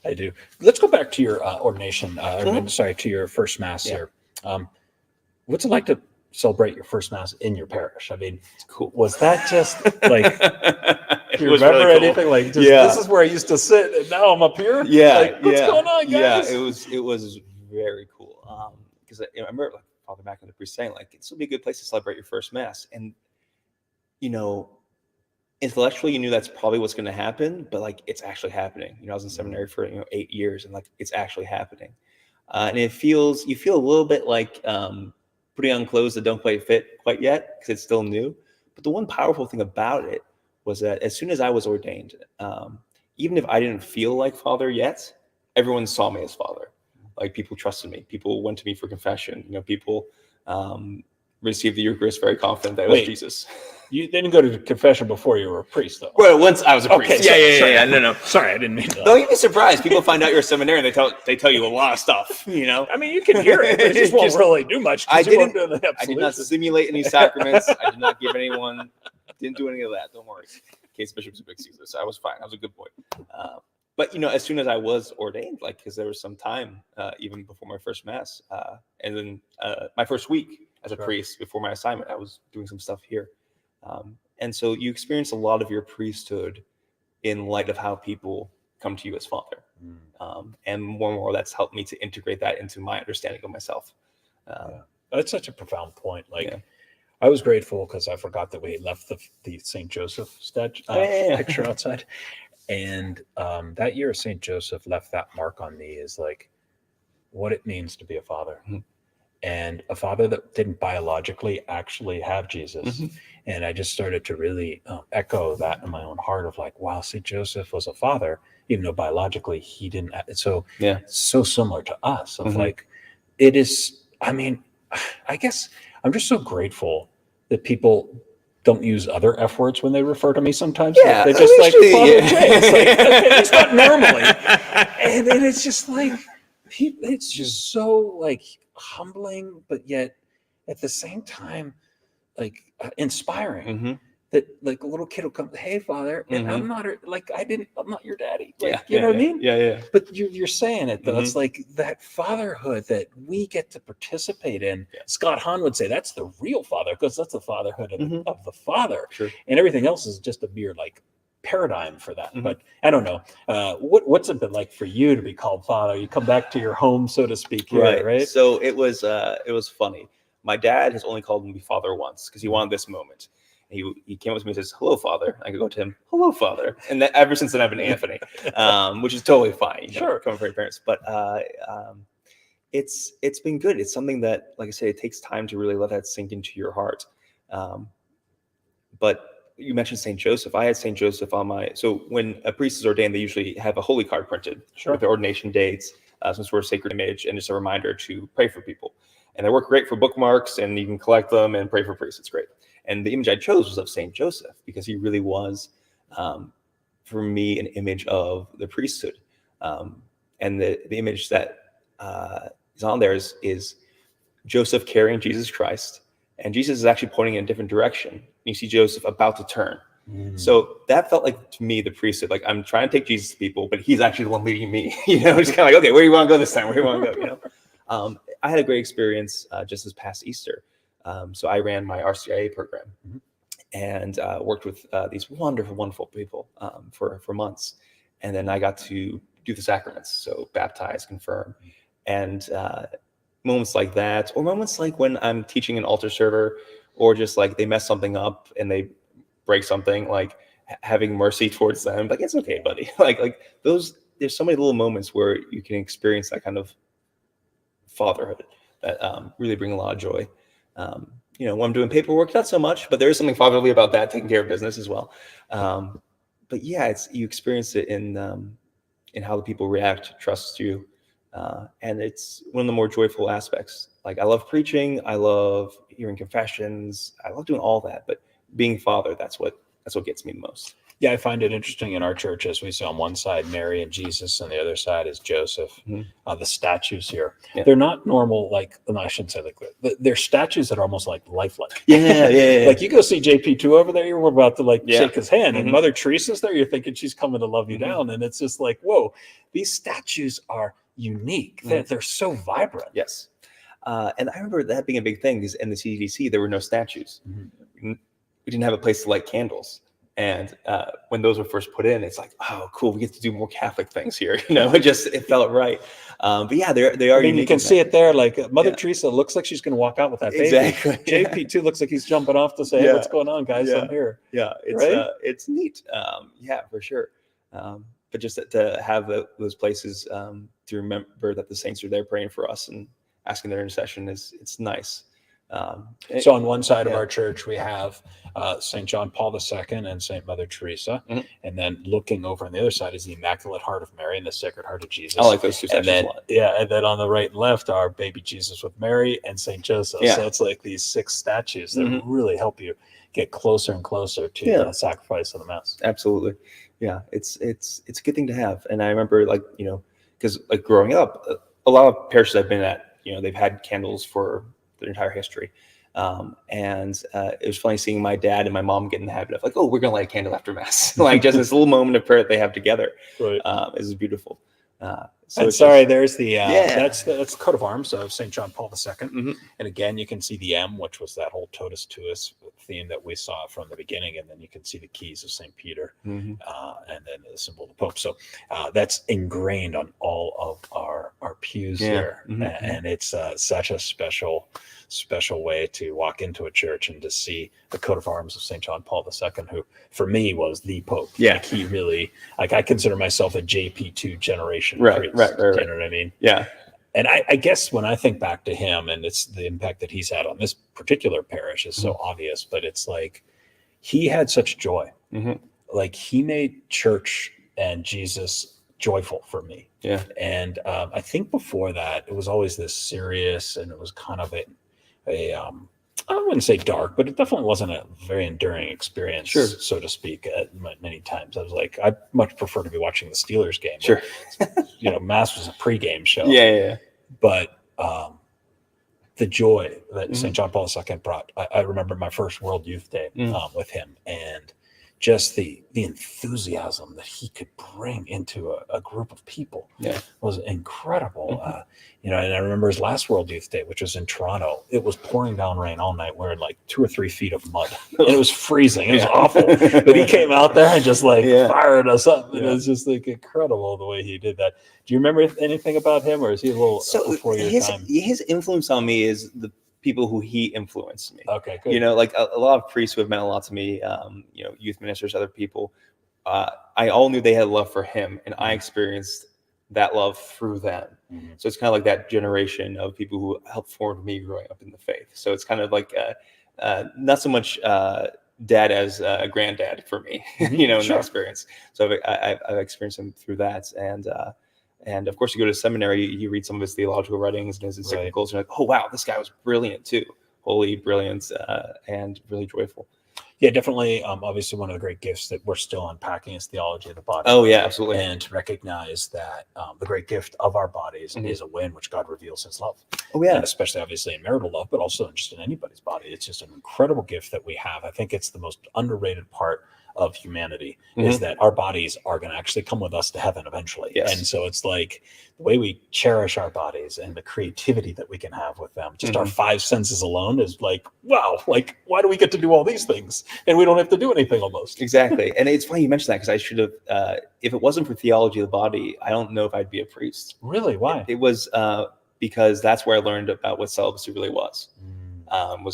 I do. Let's go back to your ordination. To your first Mass here. What's it like to celebrate your first Mass in your parish? I mean, it's cool. Was that just like, do you remember really anything? Like, just, this is where I used to sit and now I'm up here? Like, what's going on, guys? It was very cool. Because I remember like Father Mac and the priest saying, like, this will be a good place to celebrate your first Mass. And, you know, intellectually you knew that's probably what's going to happen, but like, it's actually happening. You know, I was in seminary for 8 years and like, it's actually happening. And you feel a little bit like, putting on clothes that don't quite fit quite yet because it's still new. But the one powerful thing about it was that as soon as I was ordained, even if I didn't feel like father yet, everyone saw me as father. Like, people trusted me. People went to me for confession. You know, people received the Eucharist very confident that it was Jesus. You didn't go to confession before you were a priest, though. Well, once I was a priest. Okay, No. Sorry, I didn't mean to. Don't you be surprised. People find out you're a seminarian. They tell you a lot of stuff. You know. I mean, you can hear it, but it just won't really do much. I did not simulate any sacraments. I did not give anyone. Didn't do any of that. Don't worry. Case Bishop's a big Caesar, so I was fine. I was a good boy. But you know, as soon as I was ordained, like, because there was some time even before my first Mass, and then my first week as a priest before my assignment, I was doing some stuff here. And so you experience a lot of your priesthood in light of how people come to you as father. And more and more that's helped me to integrate that into my understanding of myself. That's such a profound point. Like, I was grateful because I forgot that we left the St. Joseph picture outside. And that year St. Joseph left that mark on me, is like what it means to be a father. And a father that didn't biologically actually have Jesus. And I just started to really echo that in my own heart of like, wow, St. Joseph was a father, even though biologically he didn't. So so similar to us of like, it is, I mean, I guess I'm just so grateful that people don't use other F words when they refer to me sometimes. Yeah, they're just like, Father Jay. It's like, okay, it's not normally. And it's just like, it's just so like humbling, but yet at the same time, like inspiring. That like a little kid will come, hey, Father, and I'm not your daddy. Like, you know what I mean? Yeah. But you're saying it though. It's like that fatherhood that we get to participate in. Scott Hahn would say that's the real father, because that's the fatherhood of the father. Sure. And everything else is just a mere like paradigm for that. But I don't know. What's it been like for you to be called father? You come back to your home, so to speak, here, right? So it was funny. My dad has only called me father once because he wanted this moment. He came up to me and says, "Hello, Father." I could go to him, "Hello, Father," and ever since then I've been Anthony, which is totally fine. Sure, coming from your parents, but it's been good. It's something that, like I said, it takes time to really let that sink into your heart. But you mentioned St. Joseph. I had St. Joseph on my. So when a priest is ordained, they usually have a holy card printed with their ordination dates, some sort of sacred image, and just a reminder to pray for people. And they work great for bookmarks, and you can collect them and pray for priests. It's great. And the image I chose was of St. Joseph because he really was, for me, an image of the priesthood. And the image that is on there is Joseph carrying Jesus Christ. And Jesus is actually pointing in a different direction. You see Joseph about to turn. So that felt like, to me, the priesthood. Like, I'm trying to take Jesus to people, but he's actually the one leading me. You know, just kind of like, okay, where do you want to go this time? Where do you want to go? You know, I had a great experience just this past Easter. So I ran my RCIA program and worked with these wonderful, wonderful people for months. And then I got to do the sacraments, so baptize, confirm. And moments like that, or moments like when I'm teaching an altar server, or just like they mess something up and they break something, like having mercy towards them, like, it's okay, buddy. Like those, there's so many little moments where you can experience that kind of fatherhood that really bring a lot of joy. You know, when I'm doing paperwork, not so much, but there is something fatherly about that, taking care of business as well. But yeah, it's, you experience it in how the people react, trust you, and it's one of the more joyful aspects. Like, I love preaching, I love hearing confessions, I love doing all that, but being father, that's what gets me the most. Yeah, I find it interesting in our church, as we see on one side Mary and Jesus, and the other side is Joseph. The statues here, they're not normal, like, no, I shouldn't say like, they're statues that are almost like lifelike. Yeah. Like, you go see JP2 over there, you're about to like shake his hand, and Mother Teresa's there, you're thinking she's coming to love you down, and it's just like, whoa, these statues are unique. They're so vibrant. Yes. And I remember that being a big thing, because in the CDC there were no statues. We didn't have a place to light candles. And when those were first put in, it's like, oh, cool, we get to do more Catholic things here. You know, it felt right. But yeah, they are. I mean, you can see it there. Like, Mother Teresa looks like she's going to walk out with that baby. Exactly. JP2 looks like he's jumping off to say, hey, what's going on, guys? I'm here. Yeah, it's it's neat. Yeah, for sure. But just to have those places to remember that the saints are there praying for us and asking their intercession it's nice. So on one side of our church, we have St. John Paul II and St. Mother Teresa. And then looking over on the other side is the Immaculate Heart of Mary and the Sacred Heart of Jesus. I like those two sections a lot. Yeah, and then on the right and left are baby Jesus with Mary and St. Joseph. Yeah. So it's like these 6 statues that really help you get closer and closer to the sacrifice of the Mass. Absolutely. Yeah, it's a good thing to have. And I remember, like, you know, because like growing up, a lot of parishes I've been at, you know, they've had candles for their entire history. And it was funny seeing my dad and my mom get in the habit of like, oh, we're gonna light a candle after Mass. Like, just this little moment of prayer that they have together. Right. Is beautiful. So there's the that's the coat of arms of St. John Paul II. And again, you can see the M, which was that whole totus tuus theme that we saw from the beginning, and then you can see the keys of St. Peter, and then the symbol of the Pope. So that's ingrained on all of our pews here, and it's such a special way to walk into a church and to see the coat of arms of St. John Paul II, who for me was the Pope. Yeah, like, he really, like, I consider myself a JP2 generation priest. Right. You know what I mean? Yeah. And I guess when I think back to him, and it's the impact that he's had on this particular parish is so obvious, but it's like he had such joy. Like, he made church and Jesus joyful for me. Yeah. And I think before that, it was always this serious, and it was kind of a I wouldn't say dark, but it definitely wasn't a very enduring experience, so to speak. Many times I was like, I much prefer to be watching the Steelers game. Sure. You know, Mass was a pregame show. Yeah. But the joy that St. John Paul II brought, I remember my first World Youth Day with him, and just the enthusiasm that he could bring into a group of people was incredible. You know, and I remember his last World Youth Day, which was in Toronto. It was pouring down rain all night. We're in like 2 or 3 feet of mud, and it was freezing. It was awful. But he came out there and just like fired us up. And it was just like incredible the way he did that. Do you remember anything about him, or is he a little before your time? His influence on me is the people who he influenced me. Okay, good. You know, like a lot of priests who have meant a lot to me, you know, youth ministers, other people, I all knew they had love for him, and I experienced that love through them. So it's kind of like that generation of people who helped form me growing up in the faith. So it's kind of like not so much dad as a granddad for me, you know, in that experience. So I've experienced him through that. And of course, you go to seminary, you read some of his theological writings and his encyclicals, and you're like, oh, wow, this guy was brilliant too. Holy, brilliant, and really joyful. Yeah, definitely. Obviously, one of the great gifts that we're still unpacking is theology of the body. Oh, yeah, absolutely. And to recognize that the great gift of our bodies is a way in which God reveals his love. Oh, yeah. And especially, obviously, in marital love, but also just in anybody's body. It's just an incredible gift that we have. I think it's the most underrated part of humanity is that our bodies are going to actually come with us to heaven eventually. Yes. And so it's like the way we cherish our bodies and the creativity that we can have with them, just our 5 senses alone is like, wow, like, why do we get to do all these things and we don't have to do anything almost? Exactly. And it's funny you mentioned that, because I should have, if it wasn't for theology of the body, I don't know if I'd be a priest. Really? Why? It was because that's where I learned about what celibacy really was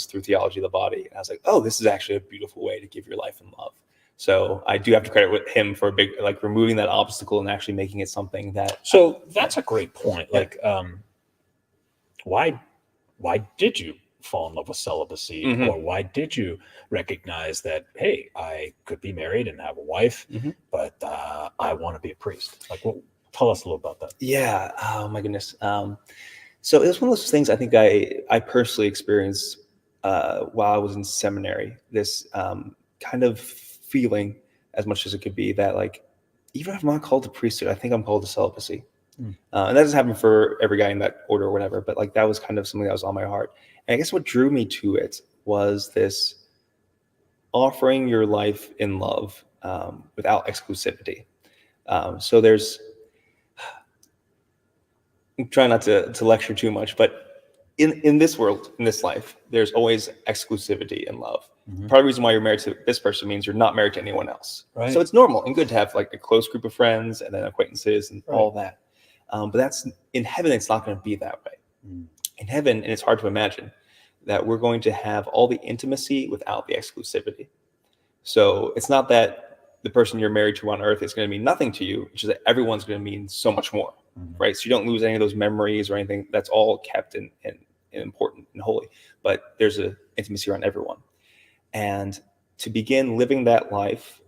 through theology of the body. And I was like, oh, this is actually a beautiful way to give your life in love. So I do have to credit with him for removing that obstacle and actually making it something that. So that's a great point. Like, why did you fall in love with celibacy, or why did you recognize that, hey, I could be married and have a wife, but I want to be a priest? Like, tell us a little about that. Yeah. Oh my goodness. So it was one of those things I think I personally experienced while I was in seminary. This kind of feeling, as much as it could be, that like, even if I'm not called to priesthood, I think I'm called to celibacy. And that doesn't happen for every guy in that order or whatever, but like that was kind of something that was on my heart. And I guess what drew me to it was this offering your life in love without exclusivity. So I'm trying not to lecture too much, but in this world, in this life, there's always exclusivity in love. Part of the reason why you're married to this person means you're not married to anyone else. Right. So it's normal and good to have like a close group of friends and then acquaintances and all that. But that's in heaven, it's not going to be that way. In heaven, and it's hard to imagine that we're going to have all the intimacy without the exclusivity. So it's not that the person you're married to on earth is going to mean nothing to you. It's just that everyone's going to mean so much more, right? So you don't lose any of those memories or anything. That's all kept and important and holy. But there's an intimacy around everyone. And to begin living that life,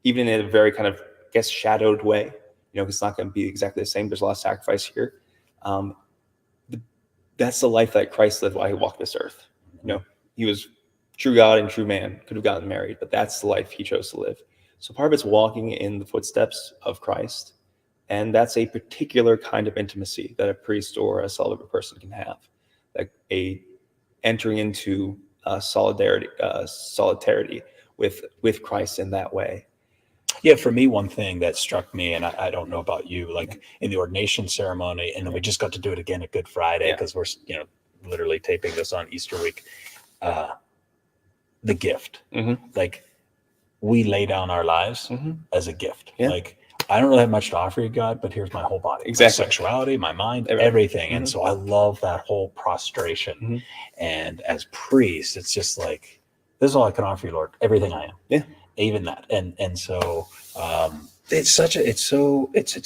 even in a very kind of, I guess, shadowed way, because it's not going to be exactly the same. There's a lot of sacrifice here. That's the life that Christ lived while he walked this earth. He was true God and true man, could have gotten married, but that's the life he chose to live. So part of it's walking in the footsteps of Christ. And that's a particular kind of intimacy that a priest or a celibate person can have, like a entering into solidarity with Christ in that way. Yeah, for me, one thing that struck me, and I don't know about you, like in the ordination ceremony, and then we just got to do it again at Good Friday because we're literally taping this on Easter week. The gift, like we lay down our lives as a gift. Like, I don't really have much to offer you, God, but here's my whole body, exactly, my sexuality, my mind, everything. And so I love that whole prostration. And as priest, it's just like, this is all I can offer you, Lord, everything I am. Yeah. Even that. And so it's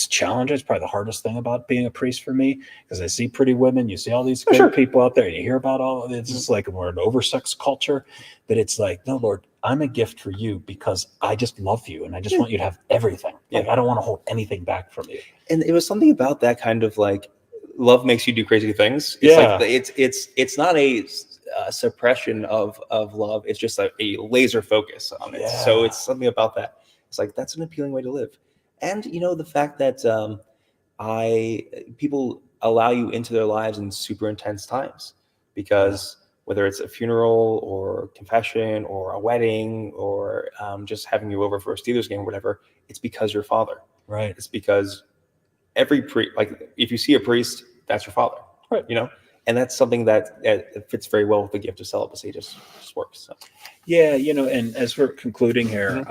challenging. It's probably the hardest thing about being a priest for me, because I see pretty women, you see all these good people out there, and you hear about all of it. It's just like we're an oversex culture, but it's like, no, Lord, I'm a gift for you because I just love you and I just want you to have everything. Like, I don't want to hold anything back from you. And it was something about that kind of like, love makes you do crazy things. It's like it's not a suppression of love. It's just a laser focus on it. So it's something about that. It's like, that's an appealing way to live. And the fact that people allow you into their lives in super intense times, because whether it's a funeral or confession or a wedding or just having you over for a Steelers game or whatever, it's because you're father. Right. It's because every priest, like if you see a priest, that's your father. Right. And that's something that fits very well with the gift of celibacy. Just works. So. Yeah, and as we're concluding here,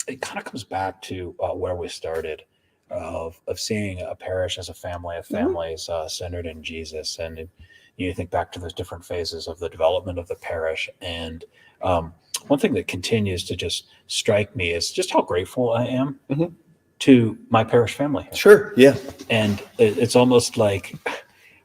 it kind of comes back to where we started, of seeing a parish as a family of families centered in Jesus. And you think back to those different phases of the development of the parish. And one thing that continues to just strike me is just how grateful I am to my parish family. Sure, yeah. And it's almost like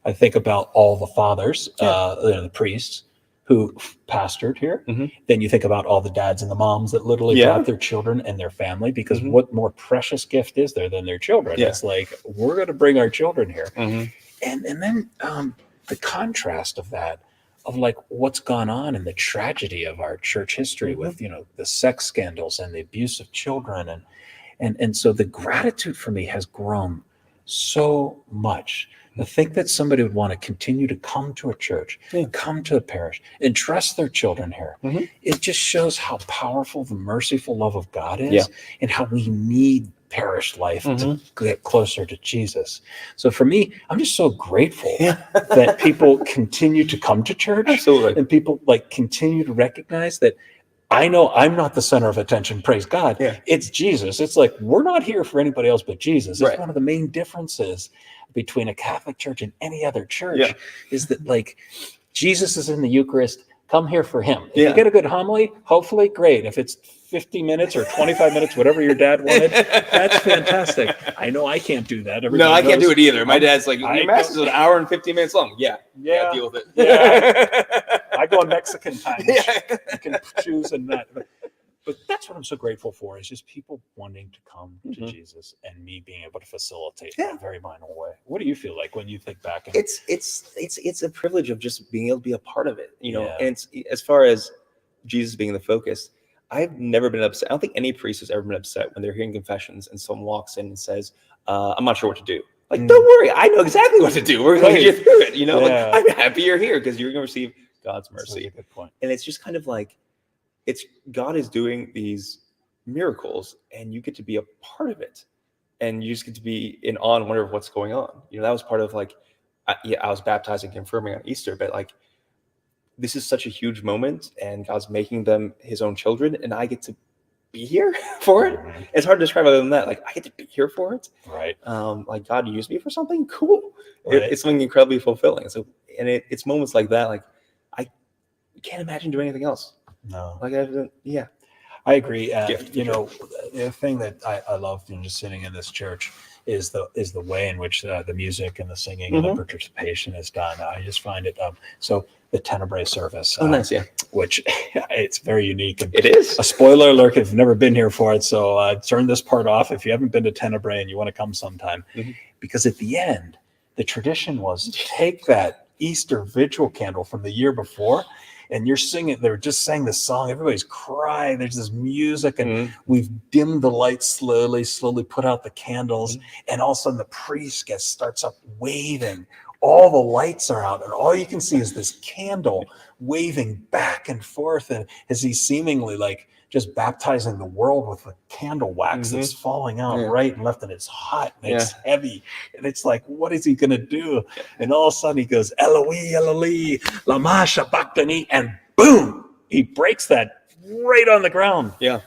I think about all the fathers, the priests who pastored here. Then you think about all the dads and the moms that literally brought their children and their family, because what more precious gift is there than their children? It's like, we're going to bring our children here. And then the contrast of that, of like what's gone on in the tragedy of our church history with, the sex scandals and the abuse of children. And so the gratitude for me has grown so much. To think that somebody would want to continue to come to a church, come to a parish, and trust their children here. It just shows how powerful the merciful love of God is, and how we need parish life to get closer to Jesus. So for me, I'm just so grateful that people continue to come to church. Absolutely. And people continue to recognize that I know I'm not the center of attention, praise God. Yeah. It's Jesus. It's like, we're not here for anybody else but Jesus. It's Right. one of the main differences between a Catholic church and any other church, Yeah. is that, like, Jesus is in the Eucharist. Come here for him. If Yeah. you get a good homily, hopefully, great. If it's 50 minutes or 25 minutes, whatever your dad wanted, that's fantastic. I know I can't do that. No, I can't do it either. My dad's like, I your mass is an hour and 15 minutes long. Yeah, deal with it. Yeah. I go on Mexican time. Yeah. You can choose and that. But that's what I'm so grateful for, is just people wanting to come to Jesus, and me being able to facilitate in a very minor way. What do you feel like when you think back? And It's a privilege of just being able to be a part of it, you know. Yeah. And it's, as far as Jesus being the focus, I've never been upset. I don't think any priest has ever been upset when they're hearing confessions and someone walks in and says, I'm not sure what to do. Like, don't worry, I know exactly what to do. We're going to get you through it, you know. Yeah. Like, I'm happy you're here because you're going to receive God's That's mercy. a good point. And it's just kind of like, it's God is doing these miracles, and you get to be a part of it, and you just get to be in awe and wonder of what's going on. You know, that was part of, like, I was baptized and confirming on Easter, but, like, this is such a huge moment, and God's making them his own children, and I get to be here for it. It's hard to describe other than that. Like, I get to be here for it. Right. Like, God used me for something cool. Right. It's something incredibly fulfilling. So, and it's moments like that, like, I can't imagine doing anything else. No. Like, yeah. I agree. Gift, You know, the thing that I love, you know, just sitting in this church is the way in which the music and the singing and the participation is done. I just find it so the Tenebrae service. Oh, nice, yeah. Which it's very unique. And it is. A spoiler alert if you've never been here for it. So turn this part off if you haven't been to Tenebrae and you want to come sometime. Because at the end, the tradition was to take that Easter vigil candle from the year before, and you're singing, they're just saying the song, everybody's crying, there's this music, and we've dimmed the lights slowly put out the candles, and all of a sudden the priest starts up waving. All the lights are out, and all you can see is this candle waving back and forth, and as he's seemingly like just baptizing the world with the candle wax that's falling out right and left, and it's hot and it's heavy, and it's like, what is he gonna do? And all of a sudden he goes, Eloi, Eloi, lama sabachthani, and boom, he breaks that right on the ground. Yeah.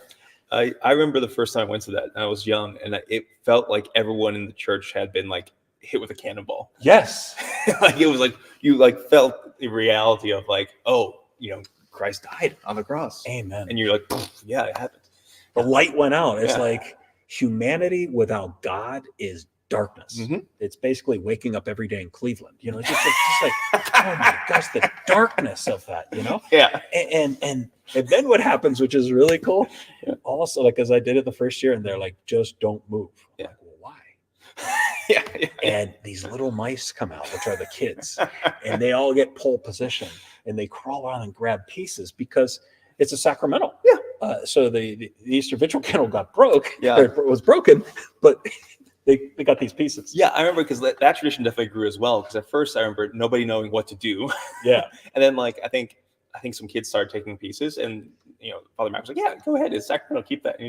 I remember the first time I went to that, and I was young, and it felt like everyone in the church had been, like, hit with a cannonball. Yes. Like, it was like you, like, felt the reality of, like, oh, you know, Christ died on the cross. Amen. And you're like, yeah, it happened. The light went out. It's like humanity without God is darkness. It's basically waking up every day in Cleveland. You know, it's just like oh my gosh, the darkness of that, you know? Yeah. And then what happens, which is really cool, also, like, as I did it the first year, and they're like, just don't move. Yeah. Like, well, why? Yeah. And these little mice come out, which are the kids, and they all get pole position, and they crawl around and grab pieces because it's a sacramental. Yeah. So the Easter Vigil candle got was broken, but they got these pieces. Yeah, I remember, because that tradition definitely grew as well. Because at first I remember nobody knowing what to do. Yeah. And then, like, I think some kids started taking pieces, and, you know, Father Mac was like, yeah, go ahead, it's sacramental, keep that.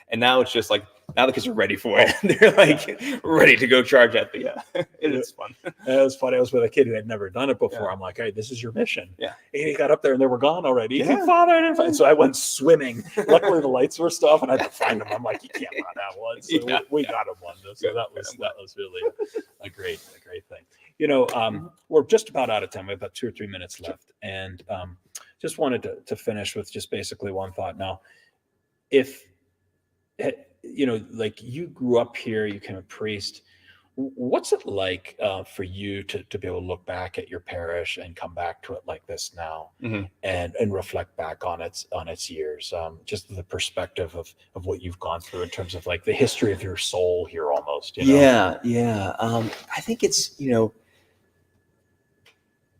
And now it's just like, now the kids are ready for it. They're like ready to go charge at the it is fun. It was funny. I was with a kid who had never done it before. I'm like, hey, this is your mission. Yeah. And he got up there and they were gone already. Father, I didn't find. So I went swimming. Luckily the lights were stuff, and I had to find him. I'm like, you can't run that one. So we got him one. So that was really a great thing. You know, we're just about out of time. We have about 2 or 3 minutes left, and just wanted to finish with just basically one thought. Now, if you know, like, you grew up here, you became a priest. What's it like for you to be able to look back at your parish and come back to it like this now, and reflect back on its years, just the perspective of what you've gone through in terms of, like, the history of your soul here, almost, you know? Yeah. I think it's, you know,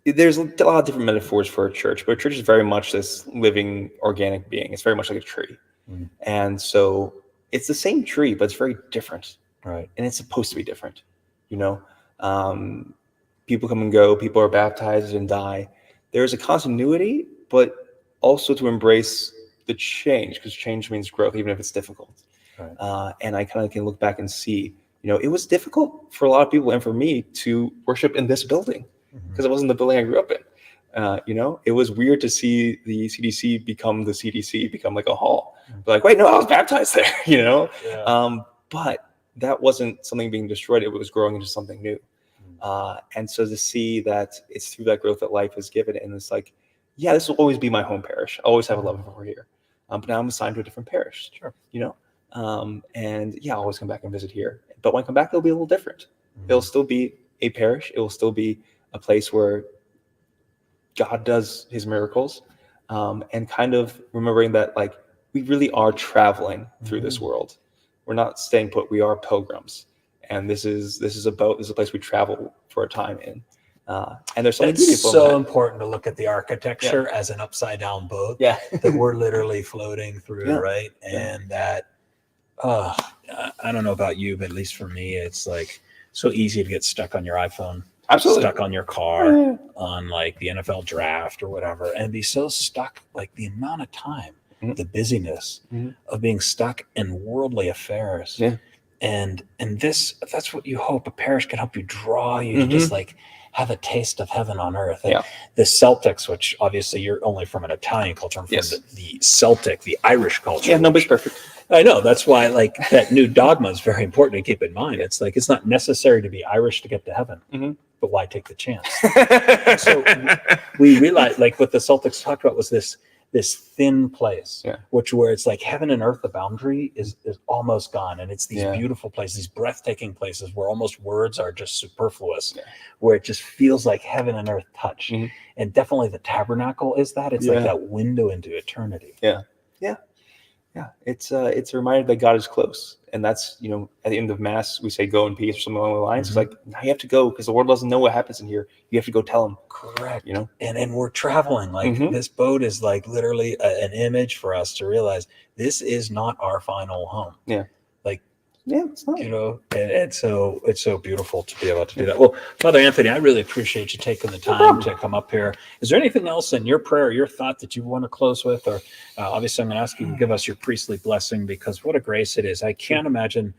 there's a lot of different metaphors for a church, but a church is very much this living, organic being. It's very much like a tree. And so it's the same tree, but it's very different. Right. And it's supposed to be different. You know, people come and go, people are baptized and die. There's a continuity, but also to embrace the change, because change means growth, even if it's difficult. Right. And I kind of can look back and see, you know, it was difficult for a lot of people, and for me, to worship in this building, because it wasn't the building I grew up in. It was weird to see the CDC become the CDC, become like a hall. But like, wait, no, I was baptized there, Yeah. But that wasn't something being destroyed. It was growing into something new. And so to see that it's through that growth that life is given, and it's like, yeah, this will always be my home parish. I always have a love for here. But now I'm assigned to a different parish. Sure. And yeah, I'll always come back and visit here. But when I come back, it'll be a little different. It'll still be a parish. It will still be a place where God does his miracles, and kind of remembering that, like, we really are traveling through this world. We're not staying put. We are pilgrims. And this is a boat. This is a place we travel for a time in. And there's something beautiful. It's so important to look at the architecture as an upside down boat. Yeah. That we're literally floating through, Yeah. right? And that, I don't know about you, but at least for me, it's like so easy to get stuck on your iPhone. Absolutely. Stuck on your car, on like the NFL draft or whatever, and be so stuck, like the amount of time, the busyness of being stuck in worldly affairs. Yeah. And that's what you hope a parish can help you draw you to just like have a taste of heaven on earth. And the Celtics, which obviously you're only from an Italian culture, I'm from the Celtic, the Irish culture. Yeah, nobody's perfect. I know. That's why, like, that new dogma is very important to keep in mind. It's like, it's not necessary to be Irish to get to heaven, but why take the chance? So we realized, like, what the Celtics talked about was this thin place, where it's like heaven and earth, the boundary is almost gone. And it's these beautiful places, these breathtaking places where almost words are just superfluous, where it just feels like heaven and earth touch. And definitely the tabernacle is that. It's like that window into eternity. Yeah, it's a reminder that God is close, and that's, at the end of Mass we say "Go in peace" or something along the lines. It's like, now you have to go because the world doesn't know what happens in here. You have to go tell them. Correct. And we're traveling. Like this boat is like literally an image for us to realize this is not our final home. Yeah. Yeah, it's not. And so it's so beautiful to be able to do that. Well, Father Anthony, I really appreciate you taking the time to come up here. Is there anything else in your prayer, your thought that you want to close with? Or obviously I'm going to ask you to give us your priestly blessing, because what a grace it is. I can't imagine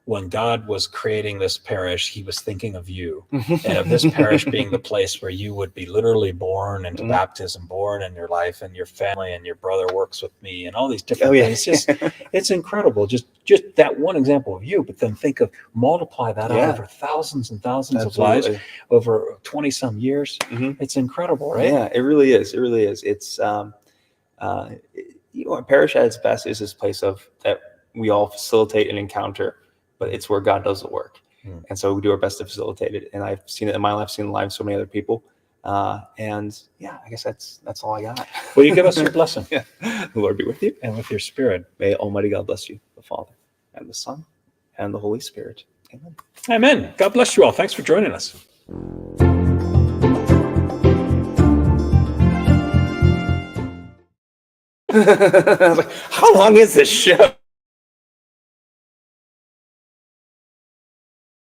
when God was creating this parish, he was thinking of you and of this parish being the place where you would be literally born into baptism, born in your life and your family, and your brother works with me and all these different things. It's incredible. Just that one example of you, but then think of multiply that out over thousands and thousands of lives over 20 some years. It's incredible, right? Yeah, it really is. It really is. It's, a parish at its best is this place that we all facilitate an encounter, but it's where God does the work. And so we do our best to facilitate it. And I've seen it in my life, seen the lives of so many other people. And yeah, I guess that's all I got. Will you give us your blessing? The Lord be with you. And with your spirit. May Almighty God bless you, the Father and the Son and the Holy Spirit. Amen. Amen. God bless you all. Thanks for joining us. I was like, how long is this show?